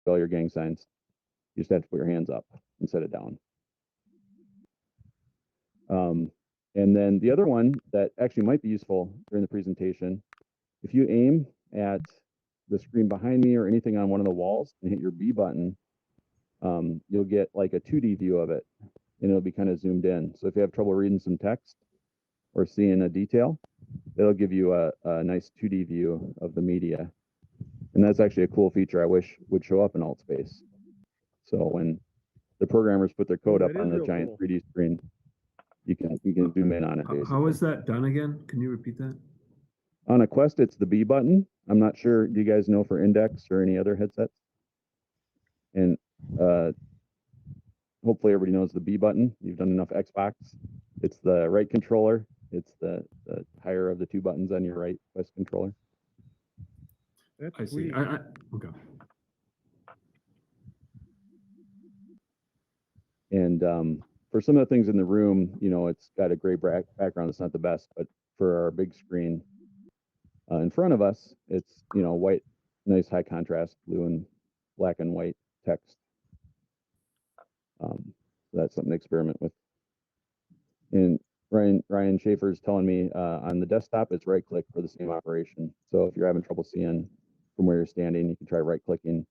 all your gang signs. You just have to put your hands up and set it down. And then the other one that actually might be useful during the presentation, if you aim at the screen behind me or anything on one of the walls and hit your B button, you'll get like a 2D view of it, and it'll be kind of zoomed in. So if you have trouble reading some text or seeing a detail, it'll give you a nice 2D view of the media. And that's actually a cool feature I wish would show up in AltSpace. So when the programmers put their code up on the giant cool 3D screen, you can zoom in on it. Basically. How is that done again? Can you repeat that? On a Quest, it's the B button. I'm not sure. Do you guys know for Index or any other headsets? And hopefully everybody knows the B button. You've done enough Xbox. It's the right controller. It's the higher of the two buttons on your right Quest controller. I see. Okay. And for some of the things in the room, you know, it's got a gray background. It's not the best, but for our big screen in front of us, it's, you know, white, nice high contrast, blue and black and white text. So that's something to experiment with. And Ryan Schaefer's telling me on the desktop, it's right click for the same operation. So if you're having trouble seeing from where you're standing, you can try right clicking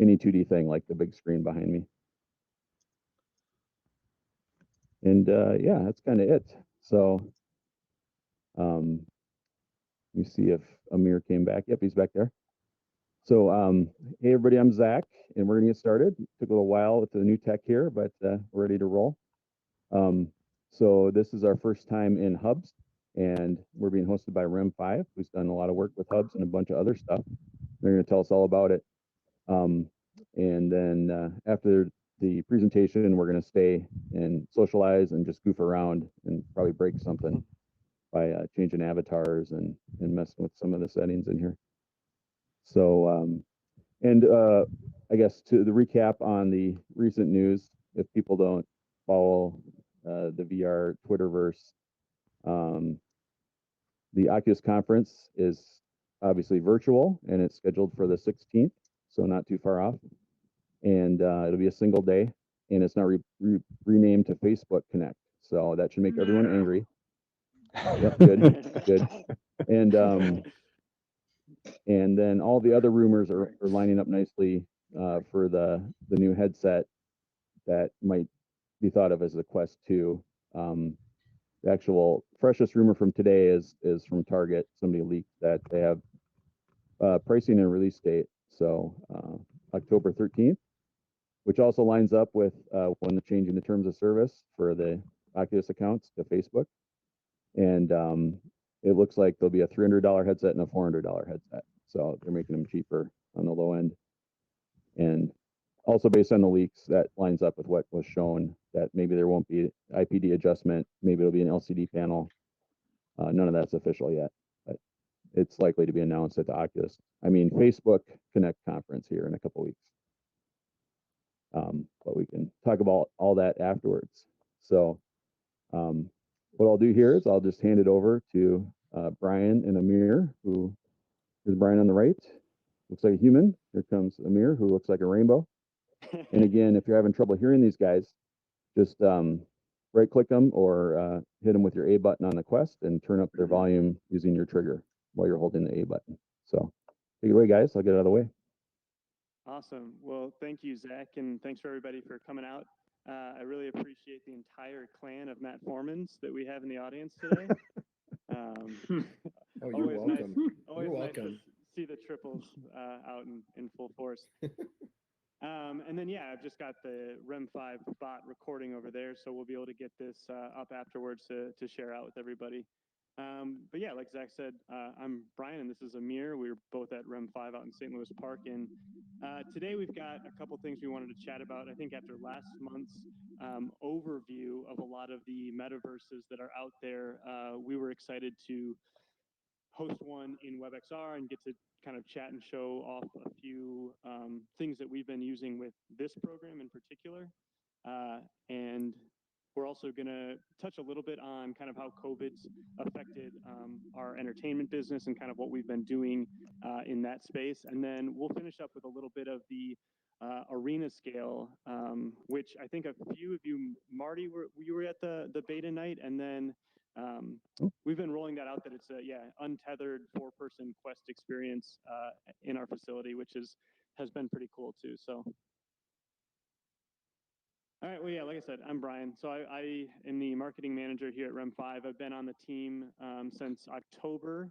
any 2D thing like the big screen behind me. And yeah, that's kind of it. So let me see if Amir came back. Yep, he's back there. So hey everybody, I'm Zach, and we're gonna get started. Took a little while with the new tech here, but we're ready to roll. So this is our first time in Hubs, and we're being hosted by REM5, who's done a lot of work with Hubs and a bunch of other stuff. They're gonna tell us all about it. And then after the presentation, we're going to stay and socialize and just goof around and probably break something by changing avatars and messing with some of the settings in here. So, I guess to the recap on the recent news, if people don't follow the VR Twitterverse, the Oculus conference is obviously virtual and it's scheduled for the 16th, so not too far off. And it'll be a single day, and it's now renamed to Facebook Connect. So that should make everyone angry. Yep, good, good. And then all the other rumors are lining up nicely for the new headset that might be thought of as the Quest 2. The actual freshest rumor from today is from Target. Somebody leaked that they have pricing and release date. So October 13th. Which also lines up with when they're changing the terms of service for the Oculus accounts to Facebook. And it looks like there'll be a $300 headset and a $400 headset. So they're making them cheaper on the low end. And also based on the leaks, that lines up with what was shown, that maybe there won't be IPD adjustment. Maybe it'll be an LCD panel. None of that's official yet, but it's likely to be announced at the Facebook Connect conference here in a couple weeks. But we can talk about all that afterwards. So what I'll do here is I'll just hand it over to Brian and Amir, here's Brian on the right, looks like a human. Here comes Amir, who looks like a rainbow. And again, if you're having trouble hearing these guys, just right click them or hit them with your A button on the Quest and turn up their volume using your trigger while you're holding the A button. So take it away, guys. I'll get it out of the way. Awesome. Well, thank you, Zach, and thanks for everybody for coming out. I really appreciate the entire clan of Matt Formans that we have in the audience today. Oh, you're welcome. Always you're nice welcome. to see the triples out in full force. And then, yeah, I've just got the REM5 bot recording over there, so we'll be able to get this up afterwards to share out with everybody. But yeah, like Zach said, I'm Brian and this is Amir. We were both at REM5 out in St. Louis Park. And today we've got a couple things we wanted to chat about. I think after last month's overview of a lot of the metaverses that are out there, we were excited to host one in WebXR and get to kind of chat and show off a few things that we've been using with this program in particular. And We're also going to touch a little bit on kind of how COVID's affected our entertainment business and kind of what we've been doing in that space. And then we'll finish up with a little bit of the arena scale, which I think a few of you, Marty, you were at the beta night, and then we've been rolling that out that it's a untethered 4-person Quest experience in our facility, which has been pretty cool too. So. All right. Well, yeah, like I said, I'm Brian. So I am the marketing manager here at REM5. I've been on the team since October.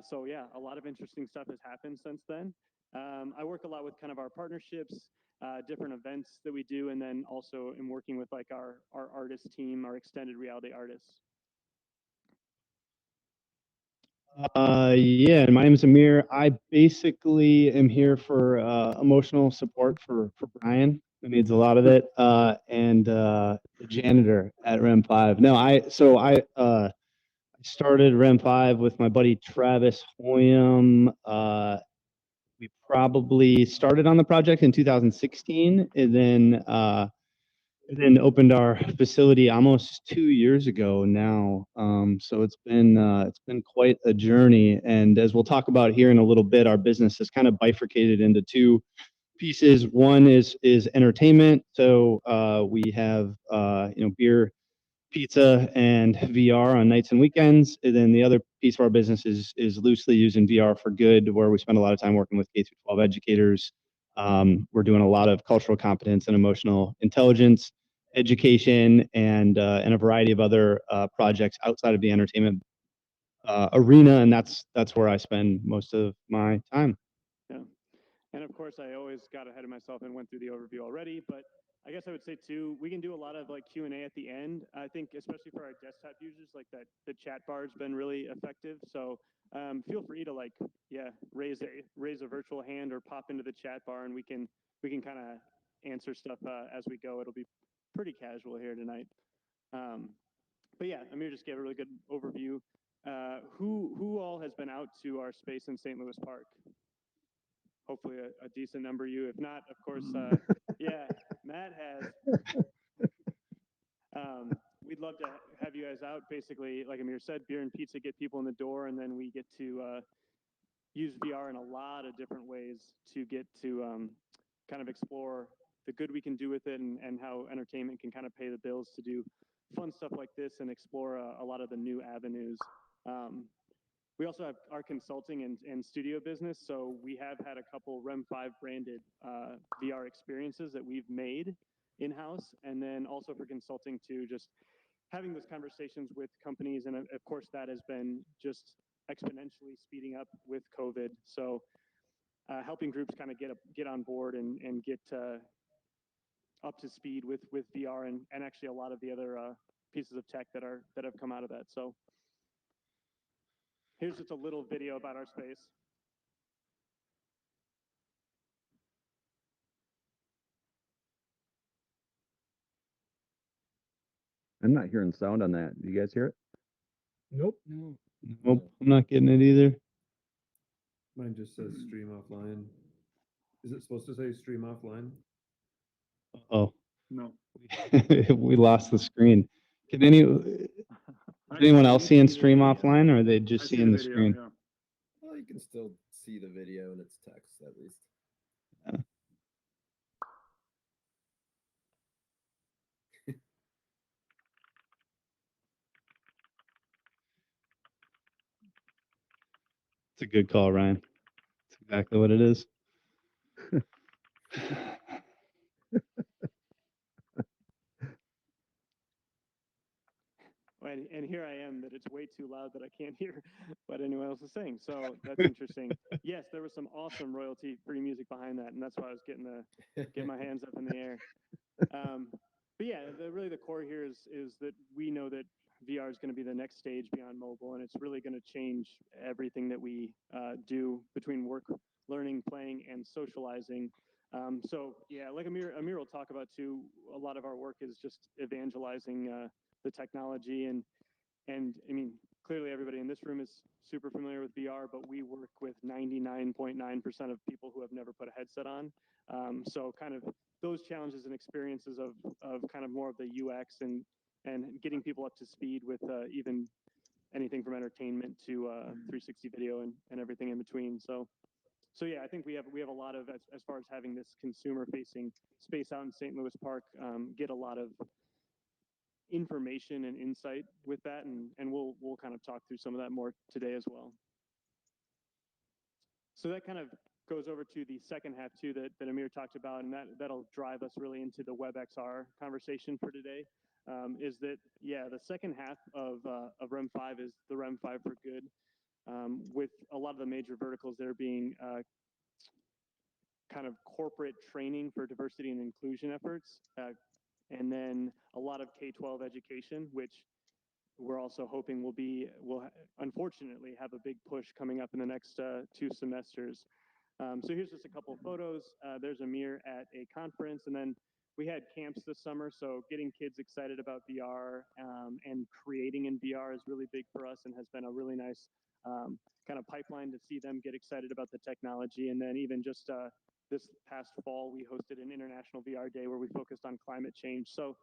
So yeah, a lot of interesting stuff has happened since then. I work a lot with kind of our partnerships, different events that we do, and then also am working with like our artist team, our extended reality artists. Yeah, my name is Amir. I basically am here for emotional support for Brian, who needs a lot of it, and the janitor at REM5. No, I started REM5 with my buddy Travis Hoyam. We probably started on the project in 2016, and then opened our facility almost 2 years ago now. So it's been quite a journey. And as we'll talk about here in a little bit, our business is kind of bifurcated into two pieces. One is entertainment. So we have beer, pizza, and VR on nights and weekends. And then the other piece of our business is loosely using VR for good, where we spend a lot of time working with K-12 educators. We're doing a lot of cultural competence and emotional intelligence education, and a variety of other projects outside of the entertainment arena, and that's where I spend most of my time. Yeah. And of course, I always got ahead of myself and went through the overview already, but I guess I would say too, we can do a lot of like Q&A at the end. I think especially for our desktop users, like that, the chat bar has been really effective. So feel free to like, raise a virtual hand or pop into the chat bar, and we can kind of answer stuff as we go. It'll be pretty casual here tonight. But yeah, Amir just gave a really good overview. Who all has been out to our space in St. Louis Park? Hopefully a decent number of you. If not, of course, yeah, Matt has. We'd love to have you guys out. Basically, like Amir said, beer and pizza get people in the door, and then we get to use VR in a lot of different ways to get to kind of explore the good we can do with it, and how entertainment can kind of pay the bills to do fun stuff like this and explore a lot of the new avenues. We also have our consulting and studio business. So we have had a couple REM5 branded VR experiences that we've made in-house. And then also for consulting too, just having those conversations with companies. And of course, that has been just exponentially speeding up with COVID. So helping groups kind of get on board and get up to speed with VR and actually a lot of the other pieces of tech that have come out of that. So here's just a little video about our space. I'm not hearing sound on that. Do you guys hear it? Nope. Nope, I'm not getting it either. Mine just says stream offline. Is it supposed to say stream offline? Oh, No. we lost the screen. Can anyone else seeing stream offline, or are they just seeing the screen? Well, you can still see the video and its text at least. Yeah. It's a good call, Ryan. That's exactly what it is. And here I am, that it's way too loud that I can't hear what anyone else is saying. So that's interesting. Yes, there was some awesome royalty-free music behind that, and that's why I was getting my hands up in the air. But yeah, really the core here is that we know that VR is going to be the next stage beyond mobile, and it's really going to change everything that we do between work, learning, playing, and socializing. So yeah, like Amir will talk about too, a lot of our work is just evangelizing the technology, and I mean, clearly everybody in this room is super familiar with VR, but we work with 99.9% of people who have never put a headset on. So kind of those challenges and experiences of kind of more of the UX and and getting people up to speed with even anything from entertainment to 360 video and everything in between. So yeah, I think we have a lot of as far as having this consumer facing space out in St. Louis Park, get a lot of information and insight with that, and we'll kind of talk through some of that more today as well. So that kind of goes over to the second half too that Amir talked about, and that'll drive us really into the WebXR conversation for today. Is that the second half of REM 5 is the REM 5 for good, with a lot of the major verticals there being kind of corporate training for diversity and inclusion efforts, and then a lot of K-12 education, which we're also hoping will unfortunately have a big push coming up in the next 2 semesters. So here's just a couple of photos. There's Amir at a conference, and then we had camps this summer. So getting kids excited about VR and creating in VR is really big for us and has been a really nice kind of pipeline to see them get excited about the technology. And then even just this past fall, we hosted an International VR Day where we focused on climate change. So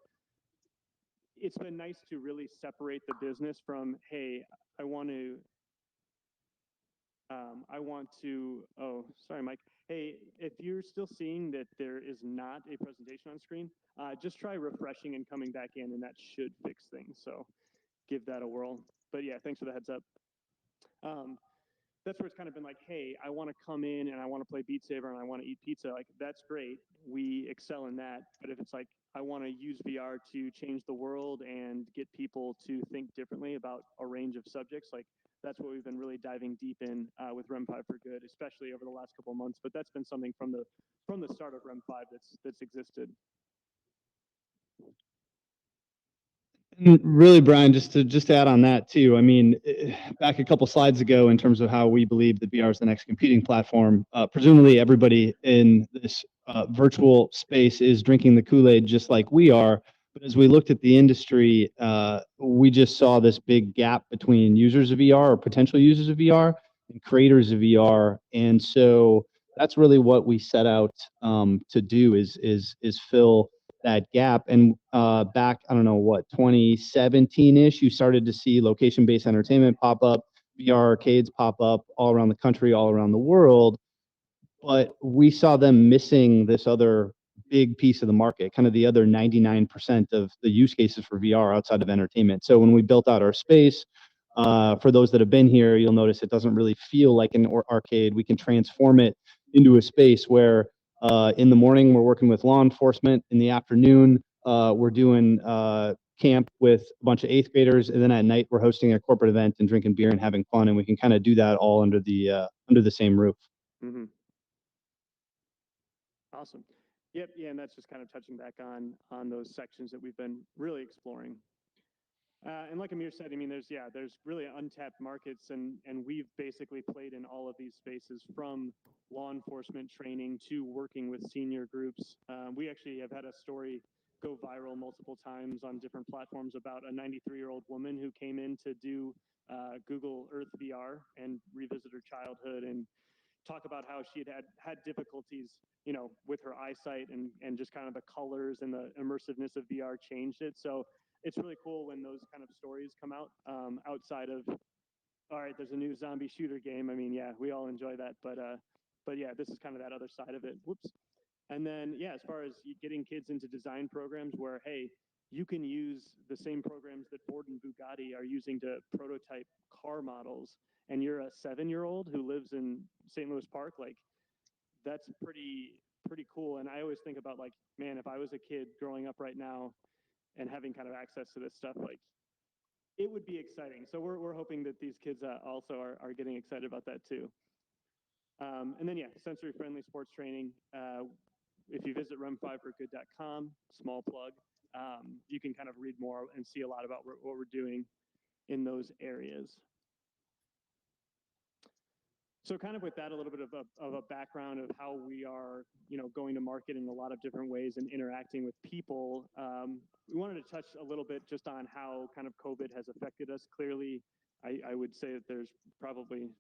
it's been nice to really separate the business from, hey, I want to, oh, sorry, Mike. Hey, if you're still seeing that there is not a presentation on screen, just try refreshing and coming back in, and that should fix things. So give that a whirl. But yeah, thanks for the heads up. That's where it's kind of been like, hey, I want to come in and I want to play Beat Saber and I want to eat pizza. Like, that's great. We excel in that. But if it's like, I want to use VR to change the world and get people to think differently about a range of subjects, like, that's what we've been really diving deep in with REM 5 for good, especially over the last couple of months. But that's been something from the start of REM 5 that's existed. And really, Brian, just to add on that too. I mean, back a couple slides ago, in terms of how we believe that VR is the next computing platform, presumably everybody in this virtual space is drinking the Kool-Aid just like we are. But as we looked at the industry, we just saw this big gap between users of VR or potential users of VR and creators of VR, and so that's really what we set out to do is fill that gap. And back, I don't know what, 2017-ish, you started to see location-based entertainment pop up, VR arcades pop up all around the country, all around the world. But we saw them missing this other big piece of the market, kind of the other 99% of the use cases for VR outside of entertainment. So when we built out our space, for those that have been here, you'll notice it doesn't really feel like an arcade. We can transform it into a space where in the morning, we're working with law enforcement. In the afternoon, we're doing camp with a bunch of 8th graders. And then at night, we're hosting a corporate event and drinking beer and having fun. And we can kind of do that all under the same roof. Mm-hmm. Awesome. Yep. Yeah. And that's just kind of touching back on those sections that we've been really exploring. And like Amir said, I mean, there's really untapped markets, and we've basically played in all of these spaces, from law enforcement training to working with senior groups. We actually have had a story go viral multiple times on different platforms about a 93-year-old woman who came in to do Google Earth VR and revisit her childhood and talk about how she had difficulties, with her eyesight, and just kind of the colors and the immersiveness of VR changed it. So it's really cool when those kind of stories come out, outside of, all right, there's a new zombie shooter game. I mean, yeah, we all enjoy that, but yeah, this is kind of that other side of it. Whoops. And then, yeah, as far as getting kids into design programs where, hey, you can use the same programs that Ford and Bugatti are using to prototype car models, and you're a 7-year-old who lives in St. Louis Park, like, that's pretty cool. And I always think about, like, man, if I was a kid growing up right now and having kind of access to this stuff, like, it would be exciting. So we're hoping that these kids also are getting excited about that too. And then, yeah, sensory-friendly sports training. If you visit rem5forgood.com, small plug, you can kind of read more and see a lot about what we're doing in those areas. So kind of with that, a little bit of a background of how we are, going to market in a lot of different ways and interacting with people. We wanted to touch a little bit just on how kind of COVID has affected us. Clearly, I would say that there's probably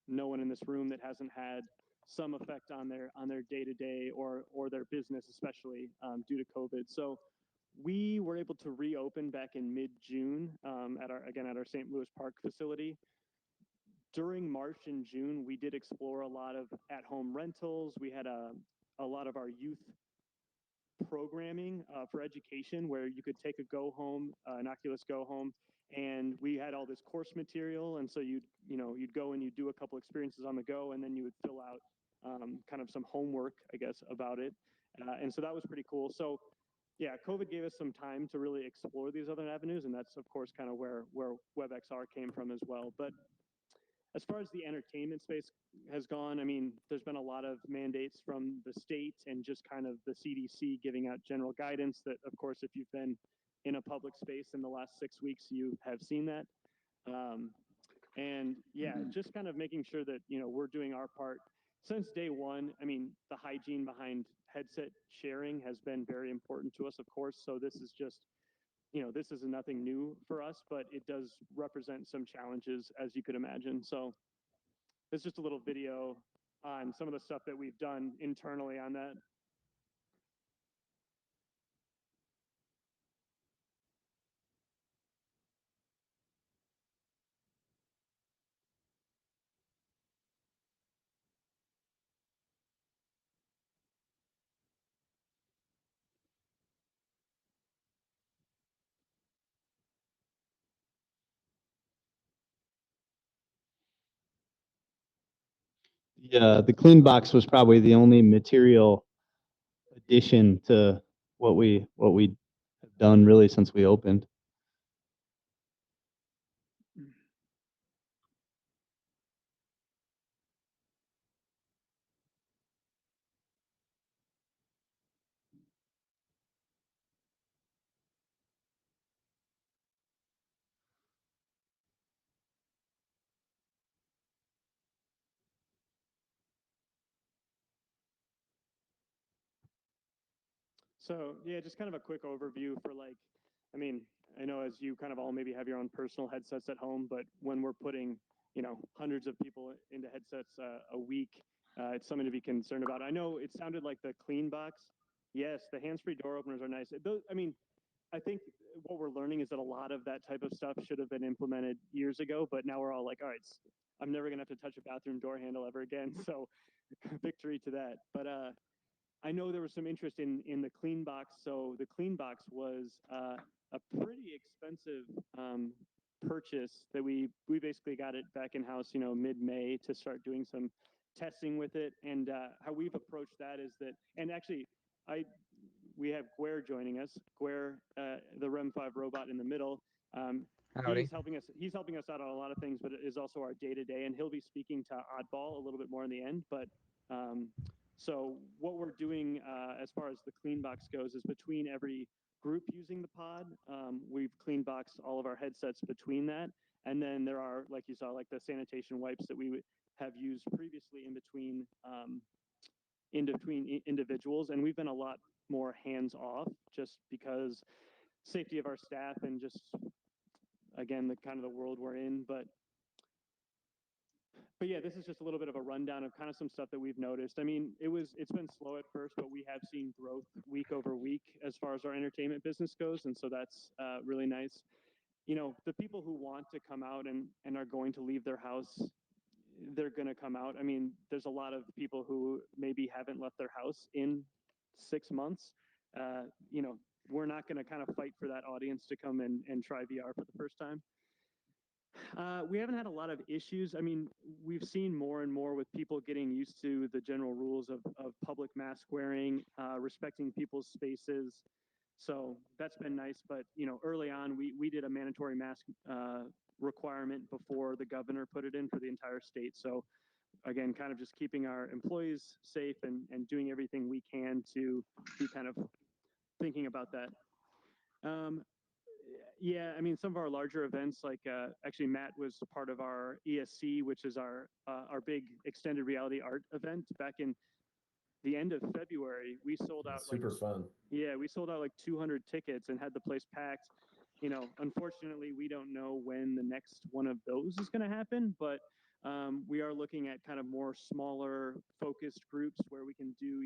no one in this room that hasn't had some effect on their day-to-day or their business, especially due to COVID. So we were able to reopen back in mid-June at our St. Louis Park facility. During March and June, we did explore a lot of at-home rentals. We had a lot of our youth programming for education where you could take a go home, an Oculus Go home, and we had all this course material. And so you'd go and you'd do a couple experiences on the go, and then you would fill out kind of some homework, I guess, about it. And so that was pretty cool. So yeah, COVID gave us some time to really explore these other avenues, and that's of course kind of where WebXR came from as well. But as far as the entertainment space has gone, I mean, there's been a lot of mandates from the state and just kind of the CDC giving out general guidance that, of course, if you've been in a public space in the last 6 weeks, you have seen that. And yeah, just kind of making sure that, we're doing our part. Since day one, I mean, the hygiene behind headset sharing has been very important to us, of course. So this is just, this is nothing new for us, but it does represent some challenges, as you could imagine. So it's just a little video on some of the stuff that we've done internally on that. Yeah, the clean box was probably the only material addition to what we have done really since we opened. So yeah, just kind of a quick overview for like, I mean, I know as you kind of all maybe have your own personal headsets at home, but when we're putting, hundreds of people into headsets a week, it's something to be concerned about. I know it sounded like the clean box. Yes, the hands-free door openers are nice. I mean, I think what we're learning is that a lot of that type of stuff should have been implemented years ago, but now we're all like, all right, I'm never gonna have to touch a bathroom door handle ever again. So victory to that. But I know there was some interest in the clean box. So the clean box was a pretty expensive purchase that we basically got it back in house, mid-May to start doing some testing with it. And how we've approached that is that, and actually, we have Guer joining us. Guer, the REM 5 robot in the middle. Howdy. He's helping us out on a lot of things, but it is also our day-to-day, and he'll be speaking to Oddball a little bit more in the end. But so what we're doing as far as the clean box goes is between every group using the pod, we've clean boxed all of our headsets between that. And then there are, like you saw, like the sanitation wipes that we would have used previously in between individuals. And we've been a lot more hands off just because safety of our staff and just, again, the kind of the world we're in. But yeah, this is just a little bit of a rundown of kind of some stuff that we've noticed. I mean, it's been slow at first, but we have seen growth week over week as far as our entertainment business goes. And so that's really nice. The people who want to come out and are going to leave their house, they're going to come out. I mean, there's a lot of people who maybe haven't left their house in 6 months. We're not going to kind of fight for that audience to come and try VR for the first time. We haven't had a lot of issues. I mean, we've seen more and more with people getting used to the general rules of public mask wearing, respecting people's spaces. So that's been nice. But, early on, we did a mandatory mask requirement before the governor put it in for the entire state. So again, kind of just keeping our employees safe and doing everything we can to be kind of thinking about that. Yeah, I mean, some of our larger events, like actually Matt was a part of our ESC, which is our big extended reality art event back in the end of February. We sold out Super fun. Yeah, we sold out like 200 tickets and had the place packed. Unfortunately, we don't know when the next one of those is going to happen, but we are looking at kind of more smaller focused groups where we can do,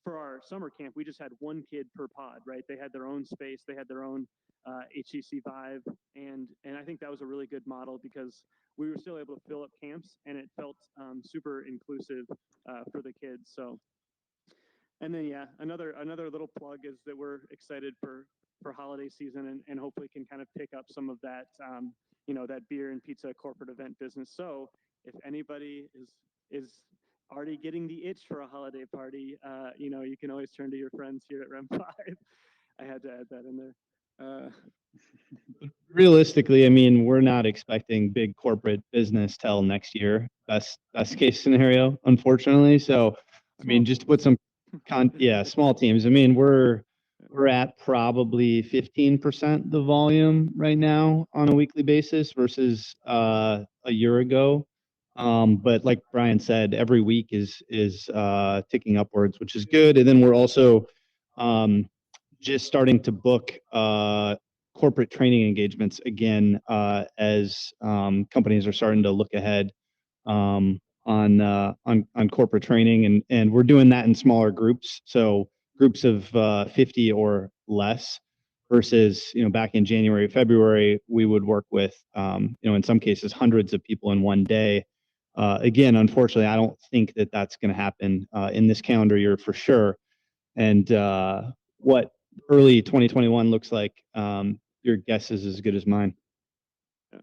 for our summer camp, we just had one kid per pod, right? They had their own space, they had their own HCC Vive, and I think that was a really good model because we were still able to fill up camps, and it felt super inclusive for the kids. So, and then yeah, another little plug is that we're excited for holiday season, and hopefully can kind of pick up some of that that beer and pizza corporate event business. So if anybody is already getting the itch for a holiday party, you can always turn to your friends here at Rem 5. I had to add that in there. Realistically, I mean, we're not expecting big corporate business till next year. Best case scenario, unfortunately. So, I mean, just to put some small teams. I mean, we're at probably 15% the volume right now on a weekly basis versus a year ago. But like Brian said, every week is ticking upwards, which is good. And then we're also just starting to book corporate training engagements again as companies are starting to look ahead on corporate training, and we're doing that in smaller groups, so groups of 50 or less versus back in January, February we would work with in some cases hundreds of people in one day. Again, unfortunately, I don't think that that's going to happen in this calendar year for sure. And what early 2021 looks like, your guess is as good as mine. Yeah.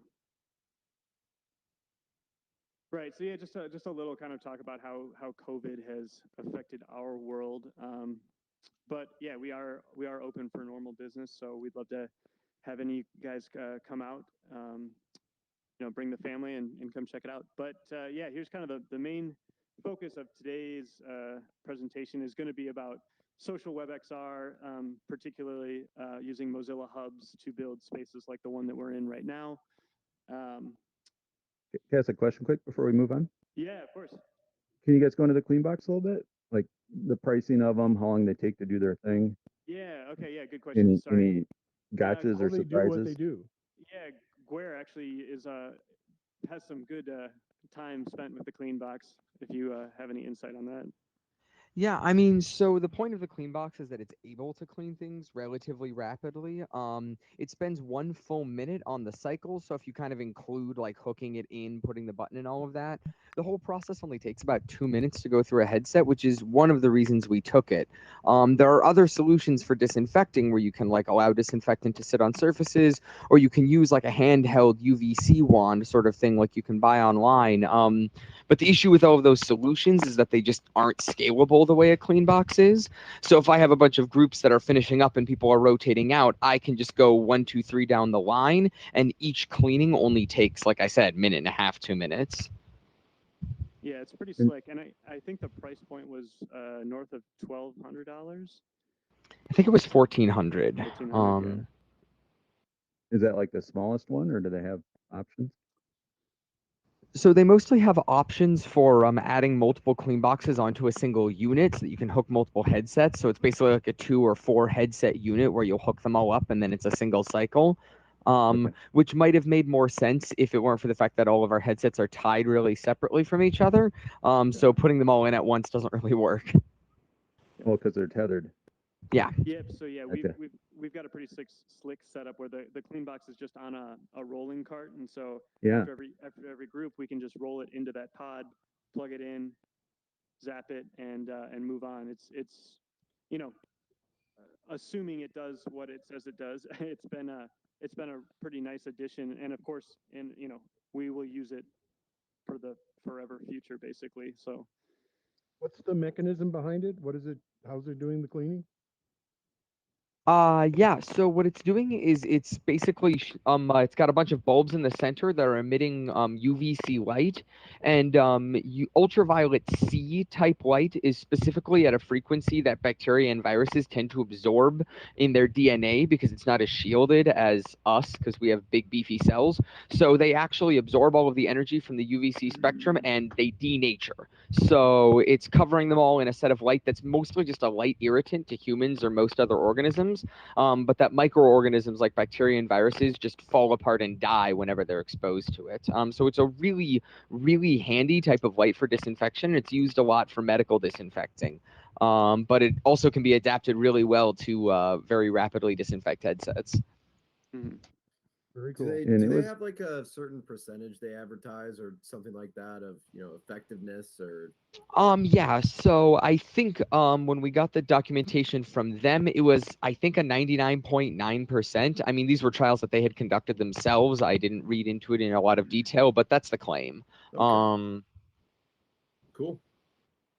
Right. So yeah, just a little kind of talk about how COVID has affected our world. But yeah, we are open for normal business. So we'd love to have any guys come out, bring the family and come check it out. But yeah, here's kind of the main focus of today's presentation is going to be about social WebXR, particularly using Mozilla Hubs to build spaces like the one that we're in right now. Can I ask a question quick before we move on? Yeah, of course. Can you guys go into the clean box a little bit? Like the pricing of them, how long they take to do their thing? Yeah, okay, yeah, good question. Sorry. Any gotchas or How they do what they surprises? do. Yeah, Guer actually has some good time spent with the clean box, if you have any insight on that. Yeah, I mean, so the point of the clean box is that it's able to clean things relatively rapidly. It spends 1 full minute on the cycle, so if you kind of include like hooking it in, putting the button and all of that, the whole process only takes about 2 minutes to go through a headset, which is one of the reasons we took it. There are other solutions for disinfecting where you can like allow disinfectant to sit on surfaces, or you can use like a handheld UVC wand sort of thing like you can buy online. But the issue with all of those solutions is that they just aren't scalable the way a clean box is. So if I have a bunch of groups that are finishing up and people are rotating out, I can just go 1, 2, 3 down the line, and each cleaning only takes, like I said, 1.5, 2 minutes. Yeah, it's pretty slick, and I think the price point was north of $1,200. I think it was 1,400. 1,400, yeah. Is that like the smallest one, or do they have options? So they mostly have options for adding multiple clean boxes onto a single unit so that you can hook multiple headsets. So it's basically like a 2 or 4 headset unit where you'll hook them all up and then it's a single cycle, which might have made more sense if it weren't for the fact that all of our headsets are tied really separately from each other. So putting them all in at once doesn't really work. Well, because they're tethered. Yeah. Yep. So yeah, Okay. we've got a pretty slick setup where the clean box is just on a rolling cart, and so Yeah. after every group, we can just roll it into that pod, plug it in, zap it, and move on. It's assuming it does what it says it does. It's been a pretty nice addition, and of course, we will use it for the forever future, basically. So. What's the mechanism behind it? What is it? How's it doing the cleaning? Yeah, so what it's doing is it's basically it's got a bunch of bulbs in the center that are emitting UVC light, and ultraviolet C type light is specifically at a frequency that bacteria and viruses tend to absorb in their DNA because it's not as shielded as us because we have big beefy cells. So they actually absorb all of the energy from the UVC spectrum and they denature. So it's covering them all in a set of light that's mostly just a light irritant to humans or most other organisms. But that microorganisms like bacteria and viruses just fall apart and die whenever they're exposed to it. So it's a really, really handy type of light for disinfection. It's used a lot for medical disinfecting. but it also can be adapted really well to very rapidly disinfect headsets. Mhm. Very Do cool. they, And do it they was- have like a certain percentage they advertise or something like that of, effectiveness or? Yeah, so I think when we got the documentation from them, it was I think a 99.9%. I mean, these were trials that they had conducted themselves. I didn't read into it in a lot of detail, but that's the claim. Okay, cool.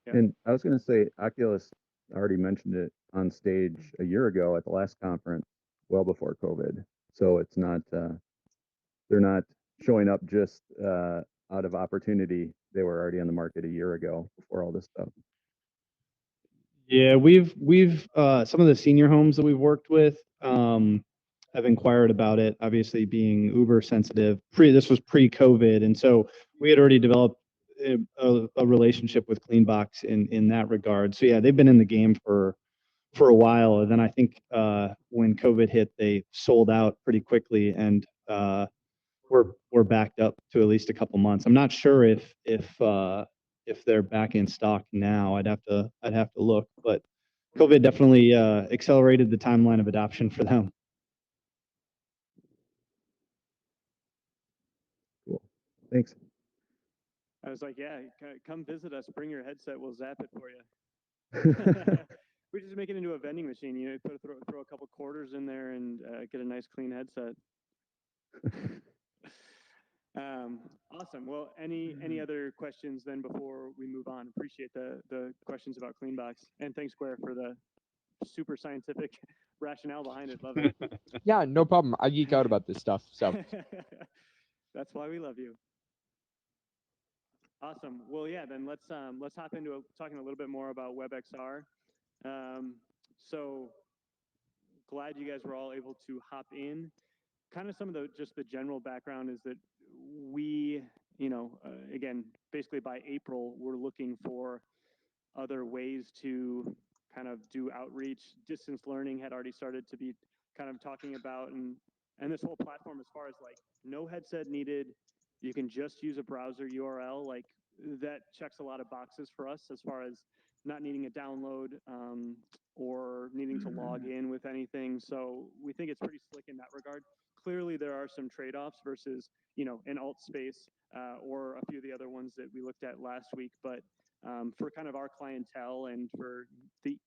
Yeah. And I was going to say, Oculus already mentioned it on stage a year ago at the last conference, well before COVID. So it's not, they're not showing up just out of opportunity. They were already on the market a year ago before all this stuff. Yeah, we've some of the senior homes that we've worked with have inquired about it. Obviously, being uber sensitive. This was pre-COVID, and so we had already developed a relationship with Cleanbox in that regard. So yeah, they've been in the game for a while. And then I think when COVID hit, they sold out pretty quickly, and we're backed up to at least a couple months. I'm not sure if they're back in stock now. I'd have to look, but COVID definitely accelerated the timeline of adoption for them. Cool. Thanks. I was like, yeah, come visit us. Bring your headset. We'll zap it for you. We just make it into a vending machine. Throw a couple quarters in there and get a nice clean headset. Awesome. Well, any other questions then before we move on? Appreciate the questions about Cleanbox, and thanks Square for the super scientific rationale behind it. Love it. Yeah, no problem. I geek out about this stuff. So That's why we love you. Awesome. Well, yeah. Then let's hop into talking a little bit more about WebXR. So glad you guys were all able to hop in. Kind of some of just the general background is that we, again, basically by April, we're looking for other ways to kind of do outreach. Distance learning had already started to be kind of talking about, and this whole platform as far as like no headset needed, you can just use a browser URL, like that checks a lot of boxes for us as far as not needing a download or needing to log in with anything. So we think it's pretty slick in that regard. Clearly, there are some trade-offs versus, an alt space or a few of the other ones that we looked at last week. But for kind of our clientele and for the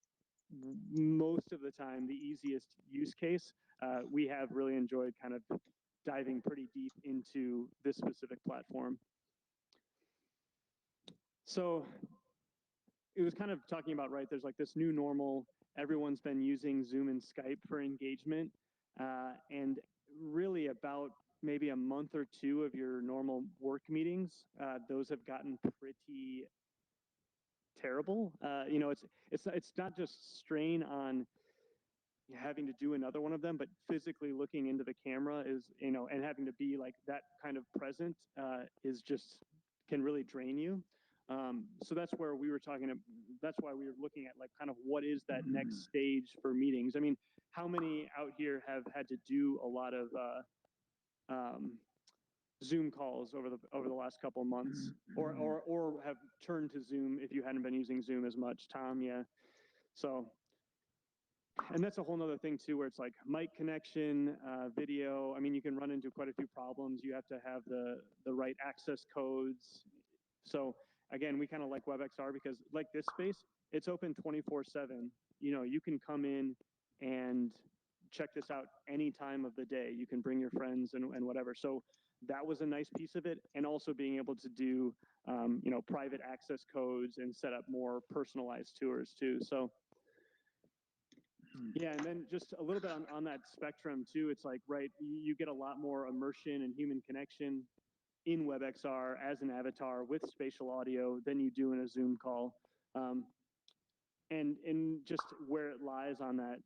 most of the time, the easiest use case, we have really enjoyed kind of diving pretty deep into this specific platform. So it was kind of talking about, right, there's like this new normal. Everyone's been using Zoom and Skype for engagement. And really about maybe a month or two of your normal work meetings, those have gotten pretty terrible. It's not just strain on having to do another one of them, but physically looking into the camera is, and having to be like that kind of present is just can really drain you. So that's where we were that's why we were looking at like kind of what is that next stage for meetings. I mean, how many out here have had to do a lot of Zoom calls over the last couple of months, or have turned to Zoom if you hadn't been using Zoom as much? Tom, yeah. So, and that's a whole nother thing too, where it's like mic connection, video. I mean, you can run into quite a few problems. You have to have the right access codes. So again, we kind of like WebXR because like this space, it's open 24/7. You can come in and check this out any time of the day. You can bring your friends and whatever. So that was a nice piece of it. And also being able to do, private access codes and set up more personalized tours too. So yeah, and then just a little bit on that spectrum too. It's like, right, you get a lot more immersion and human connection in WebXR as an avatar with spatial audio than you do in a Zoom call. And just where it lies on that.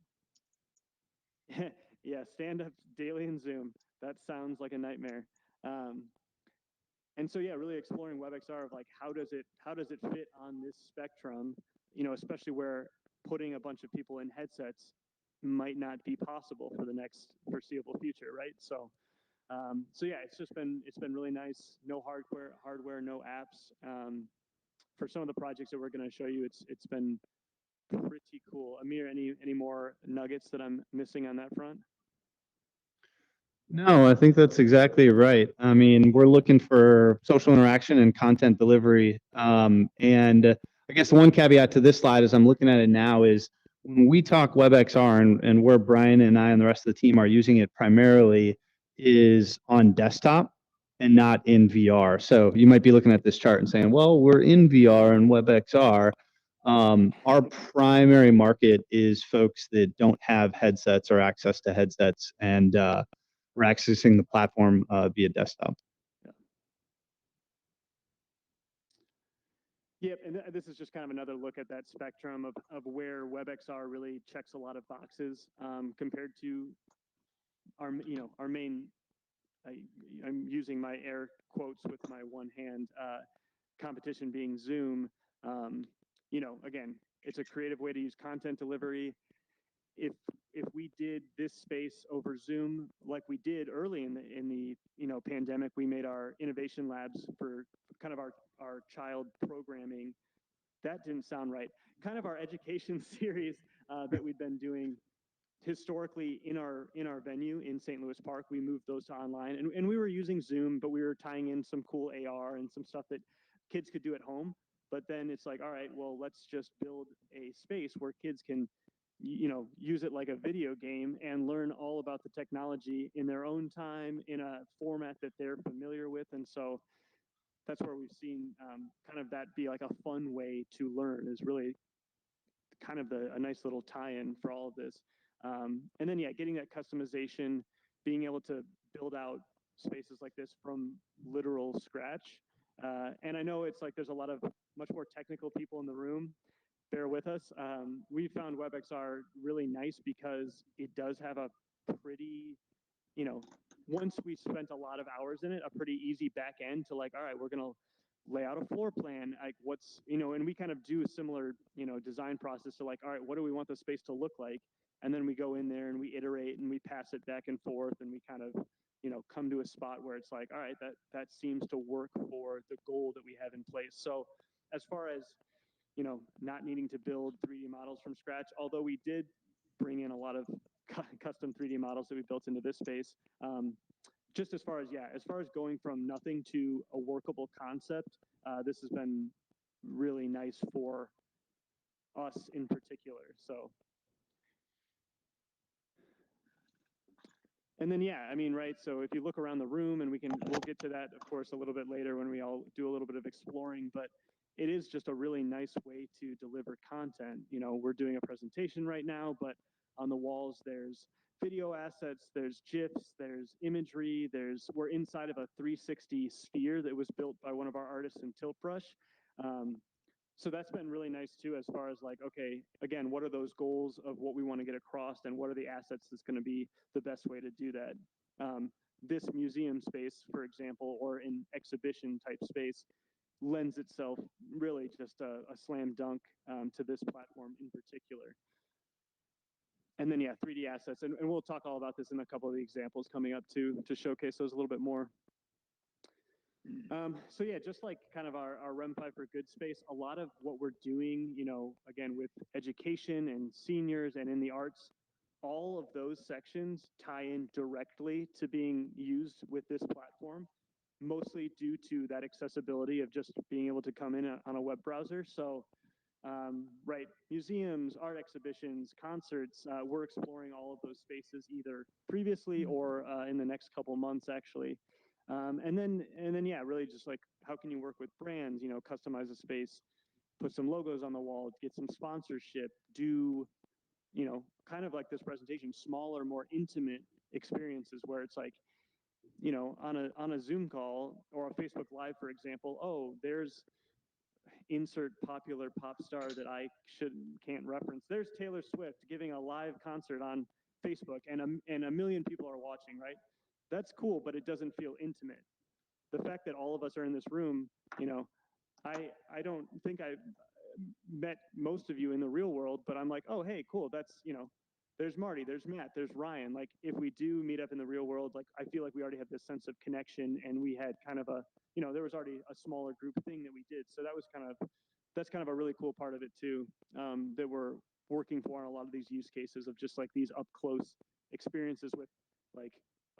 Yeah, stand up daily in Zoom. That sounds like a nightmare. And so yeah, really exploring WebXR of like how does it fit on this spectrum, especially where putting a bunch of people in headsets might not be possible for the next foreseeable future, right? So yeah, it's been really nice. No hardware, no apps. For some of the projects that we're going to show you, it's been pretty cool. Amir, any more nuggets that I'm missing on that front? No, I think that's exactly right. I mean, we're looking for social interaction and content delivery. And I guess the one caveat to this slide as I'm looking at it now is when we talk WebXR and where Brian and I and the rest of the team are using it primarily is on desktop and not in VR. So you might be looking at this chart and saying, well, we're in VR and WebXR. Our primary market is folks that don't have headsets or access to headsets, and we're accessing the platform via desktop. Yep, and this is just kind of another look at that spectrum of where WebXR really checks a lot of boxes compared to our our main. I'm using my air quotes with my one hand. Competition being Zoom. Again, it's a creative way to use content delivery. If we did this space over Zoom like we did early in the pandemic, we made our innovation labs for kind of our child programming. That didn't sound right. Kind of our education series that we've been doing historically in our venue in St. Louis Park. We moved those to online, and we were using Zoom, but we were tying in some cool AR and some stuff that kids could do at home. But then it's like, all right, well, let's just build a space where kids can use it like a video game and learn all about the technology in their own time in a format that they're familiar with. And so that's where we've seen kind of that be like a fun way to learn, is really kind of a nice little tie-in for all of this. And then, yeah, getting that customization, being able to build out spaces like this from literal scratch. And I know it's like there's a lot of much more technical people in the room. Bear with us. We found WebXR really nice because it does have a pretty, once we spent a lot of hours in it, a pretty easy back end to like, all right, we're going to lay out a floor plan, like what's, and we kind of do a similar, design process to like, all right, what do we want the space to look like? And then we go in there and we iterate and we pass it back and forth, and we kind of, come to a spot where it's like, all right, that seems to work for the goal that we have in place. So as far as, not needing to build 3D models from scratch, although we did bring in a lot of custom 3D models that we built into this space. Just as far as going from nothing to a workable concept, this has been really nice for us in particular. So, and then, yeah, I mean, right. So if you look around the room, and we'll get to that, of course, a little bit later when we all do a little bit of exploring, but it is just a really nice way to deliver content. We're doing a presentation right now, but on the walls, there's video assets, there's GIFs, there's imagery, we're inside of a 360 sphere that was built by one of our artists in Tiltbrush. So that's been really nice too, as far as like, okay, again, what are those goals of what we want to get across, and what are the assets that's going to be the best way to do that? This museum space, for example, or an exhibition type space, lends itself really just a slam dunk to this platform in particular. And then, yeah, 3D assets. And we'll talk all about this in a couple of the examples coming up too, to showcase those a little bit more. So yeah, just like kind of our REM 5 for Good space, a lot of what we're doing, again, with education and seniors and in the arts, all of those sections tie in directly to being used with this platform, mostly due to that accessibility of just being able to come in on a web browser. So, right, museums, art exhibitions, concerts, we're exploring all of those spaces either previously or in the next couple months, actually. And then, yeah, really just like, how can you work with brands, customize a space, put some logos on the wall, get some sponsorship, do, kind of like this presentation, smaller, more intimate experiences where it's like, on a Zoom call or a Facebook Live, for example, oh, there's insert popular pop star that I can't reference. There's Taylor Swift giving a live concert on Facebook, and a million people are watching, right? That's cool, but it doesn't feel intimate. The fact that all of us are in this room, I don't think I met most of you in the real world, but I'm like, oh, hey, cool. That's, there's Marty, there's Matt, there's Ryan. Like, if we do meet up in the real world, like, I feel like we already have this sense of connection, and we had kind of a, there was already a smaller group thing that we did. So that was kind of that's kind of a really cool part of it too, that we're working for on a lot of these use cases of just like these up close experiences with like,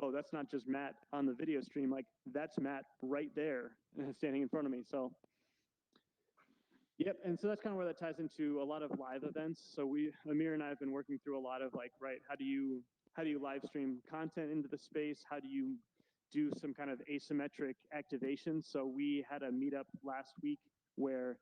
oh, that's not just Matt on the video stream, like that's Matt right there standing in front of me. So yep, and so that's kind of where that ties into a lot of live events. So Amir and I have been working through a lot of like, right, how do you live stream content into the space? How do you do some kind of asymmetric activation? So we had a meetup last week where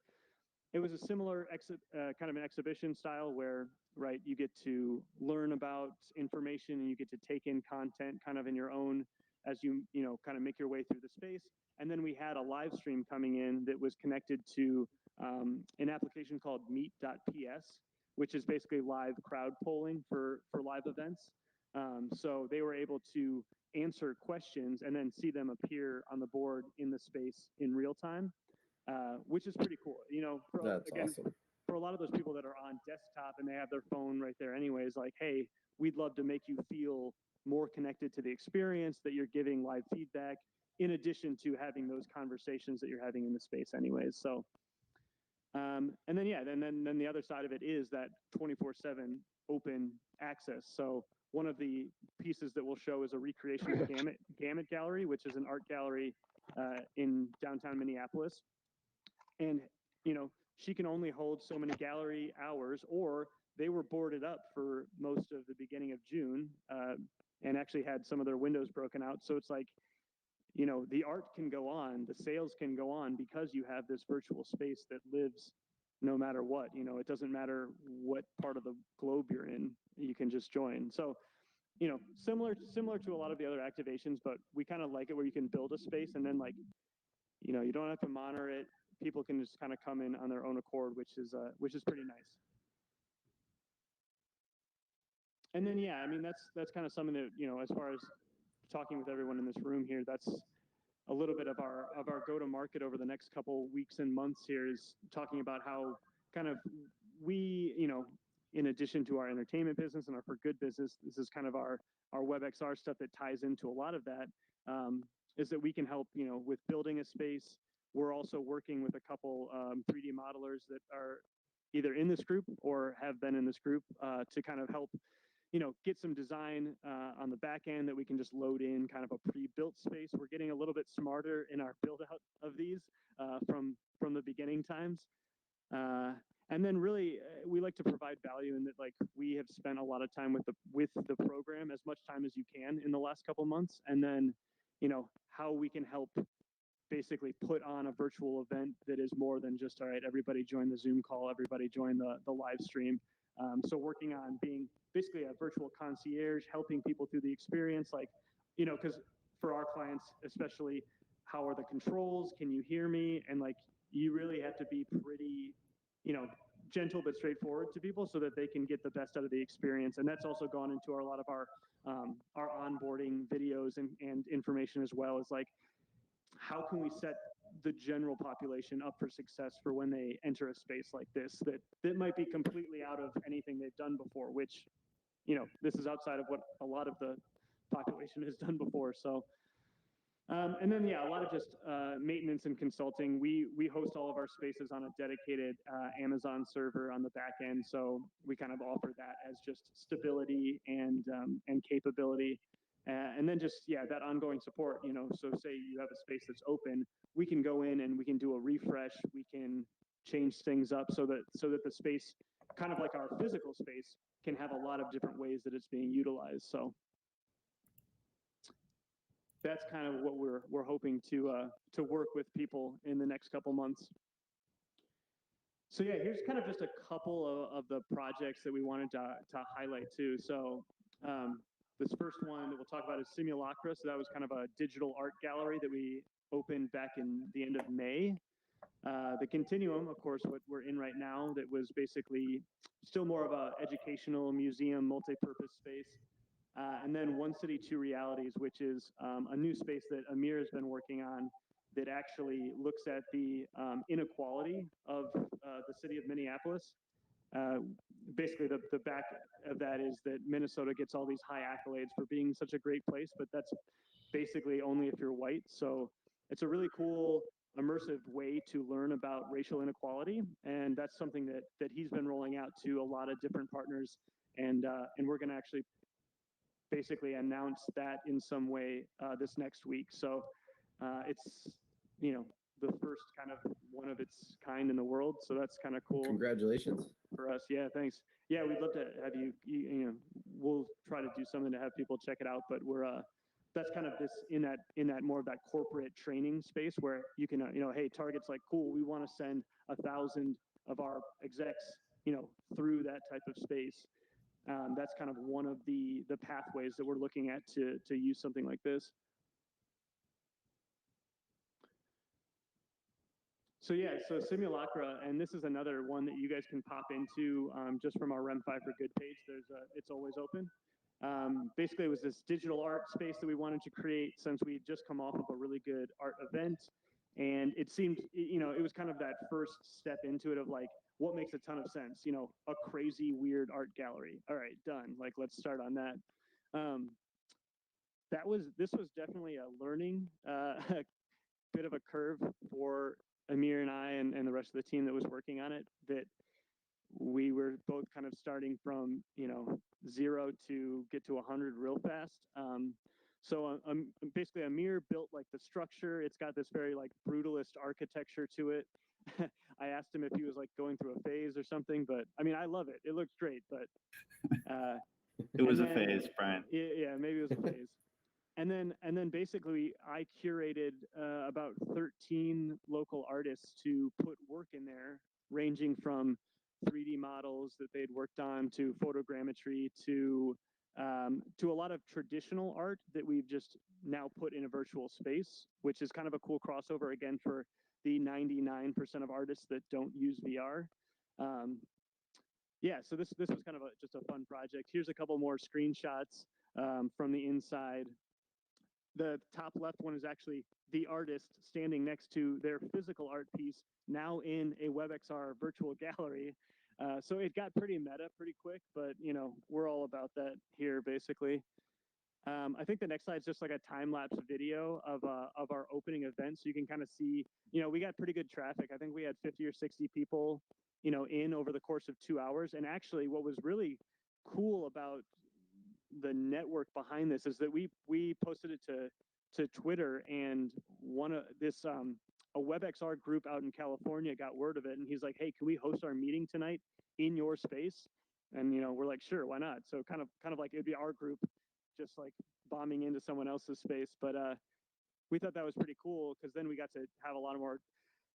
it was a similar kind of an exhibition style where, right, you get to learn about information and you get to take in content kind of in your own as you kind of make your way through the space. And then we had a live stream coming in that was connected to an application called meet.ps, which is basically live crowd polling for live events. So they were able to answer questions and then see them appear on the board in the space in real time. Which is pretty cool. That's again, awesome. for a lot of those people that are on desktop and they have their phone right there anyways, like, hey, we'd love to make you feel more connected to the experience, that you're giving live feedback, in addition to having those conversations that you're having in the space anyways. So, and then, yeah, then the other side of it is that 24/7 open access. So one of the pieces that we'll show is a recreation of Gamut Gallery, which is an art gallery in downtown Minneapolis. And, she can only hold so many gallery hours, or they were boarded up for most of the beginning of June and actually had some of their windows broken out. So it's like, the art can go on, the sales can go on because you have this virtual space that lives no matter what. It doesn't matter what part of the globe you're in, you can just join. So, similar to a lot of the other activations, but we kind of like it where you can build a space and then like, you don't have to monitor it. People can just kind of come in on their own accord, which is pretty nice. And then, yeah, I mean, that's kind of something that, as far as talking with everyone in this room here, that's a little bit of our go-to-market over the next couple weeks and months here, is talking about how kind of we, in addition to our entertainment business and our For Good business, this is kind of our WebXR stuff that ties into a lot of that, is that we can help, with building a space. We're also working with a couple 3D modelers that are either in this group or have been in this group to kind of help, get some design on the back end that we can just load in kind of a pre-built space. We're getting a little bit smarter in our build out of these from the beginning times. And then really, we like to provide value in that, like, we have spent a lot of time with the program, as much time as you can in the last couple months, and then, how we can help basically put on a virtual event that is more than just, all right, everybody join the Zoom call, everybody join the live stream. So working on being basically a virtual concierge, helping people through the experience, like, because for our clients, especially, how are the controls? Can you hear me? And like, you really have to be pretty, gentle but straightforward to people so that they can get the best out of the experience. And that's also gone into a lot of our onboarding videos and information as well, as like, how can we set the general population up for success for when they enter a space like this that might be completely out of anything they've done before, which, this is outside of what a lot of the population has done before. So, and then, yeah, a lot of just maintenance and consulting. We host all of our spaces on a dedicated Amazon server on the back end. So we kind of offer that as just stability and capability. And then just, yeah, that ongoing support, so say you have a space that's open, we can go in and we can do a refresh. We can change things up so that the space, kind of like our physical space, can have a lot of different ways that it's being utilized. So that's kind of what we're hoping to work with people in the next couple months. So yeah, here's kind of just a couple of the projects that we wanted to highlight too. So this first one that we'll talk about is Simulacra. So that was kind of a digital art gallery that we opened back in the end of May. The Continuum, of course, what we're in right now, that was basically still more of a educational museum, multi-purpose space. And then One City, Two Realities, which is a new space that Amir has been working on that actually looks at the inequality of the city of Minneapolis. Basically, the back of that is that Minnesota gets all these high accolades for being such a great place, but that's basically only if you're white. So it's a really cool immersive way to learn about racial inequality, and that's something that he's been rolling out to a lot of different partners, and we're going to actually basically announce that in some way this next week. So it's the first kind of one of its kind in the world, so that's kind of cool. Congratulations. For us. Yeah, thanks. Yeah, we'd love to have you know, we'll try to do something to have people check it out, but we're that's kind of this in that more of that corporate training space where you can hey, Target's like, cool, we want to send 1,000 of our execs through that type of space. That's kind of one of the pathways that we're looking at to use something like this. So yeah, so Simulacra, and this is another one that you guys can pop into just from our REM 5 for Good page. It's always open. Basically, it was this digital art space that we wanted to create since we had just come off of a really good art event, and it seemed, it was kind of that first step into it of like, what makes a ton of sense? A crazy, weird art gallery. All right, done. Like, let's start on that. This was definitely a learning bit of a curve for Amir and I and the rest of the team that was working on it, that we were both kind of starting from 0 to get to 100 real fast. So basically Amir built like the structure. It's got this very like brutalist architecture to it. I asked him if he was like going through a phase or something, but I mean, I love it. It looks great, but it was a phase, Brian. Yeah, maybe it was a phase. And then basically I curated about 13 local artists to put work in there, ranging from 3D models that they'd worked on to photogrammetry to a lot of traditional art that we've just now put in a virtual space, which is kind of a cool crossover again for the 99% of artists that don't use VR. Yeah, so this was kind of just a fun project. Here's a couple more screenshots from the inside. The top left one is actually the artist standing next to their physical art piece, now in a WebXR virtual gallery. So it got pretty meta pretty quick, but we're all about that here basically. I think the next slide is just like a time-lapse video of our opening event, so you can kind of see, we got pretty good traffic. I think we had 50 or 60 people, in over the course of 2 hours. And actually, what was really cool about the network behind this is that we posted it to Twitter, and one of this a WebXR group out in California got word of it, and he's like, hey, can we host our meeting tonight in your space? And we're like, sure, why not? So kind of like it'd be our group just like bombing into someone else's space. But we thought that was pretty cool because then we got to have a lot of more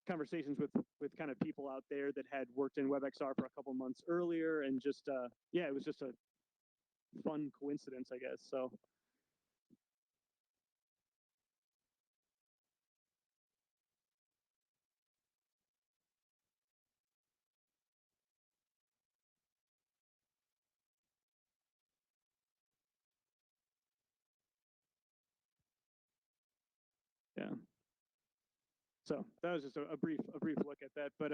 conversations with kind of people out there that had worked in WebXR for a couple months earlier, and just yeah, it was just a fun coincidence, I guess. So yeah, so that was just a brief look at that. But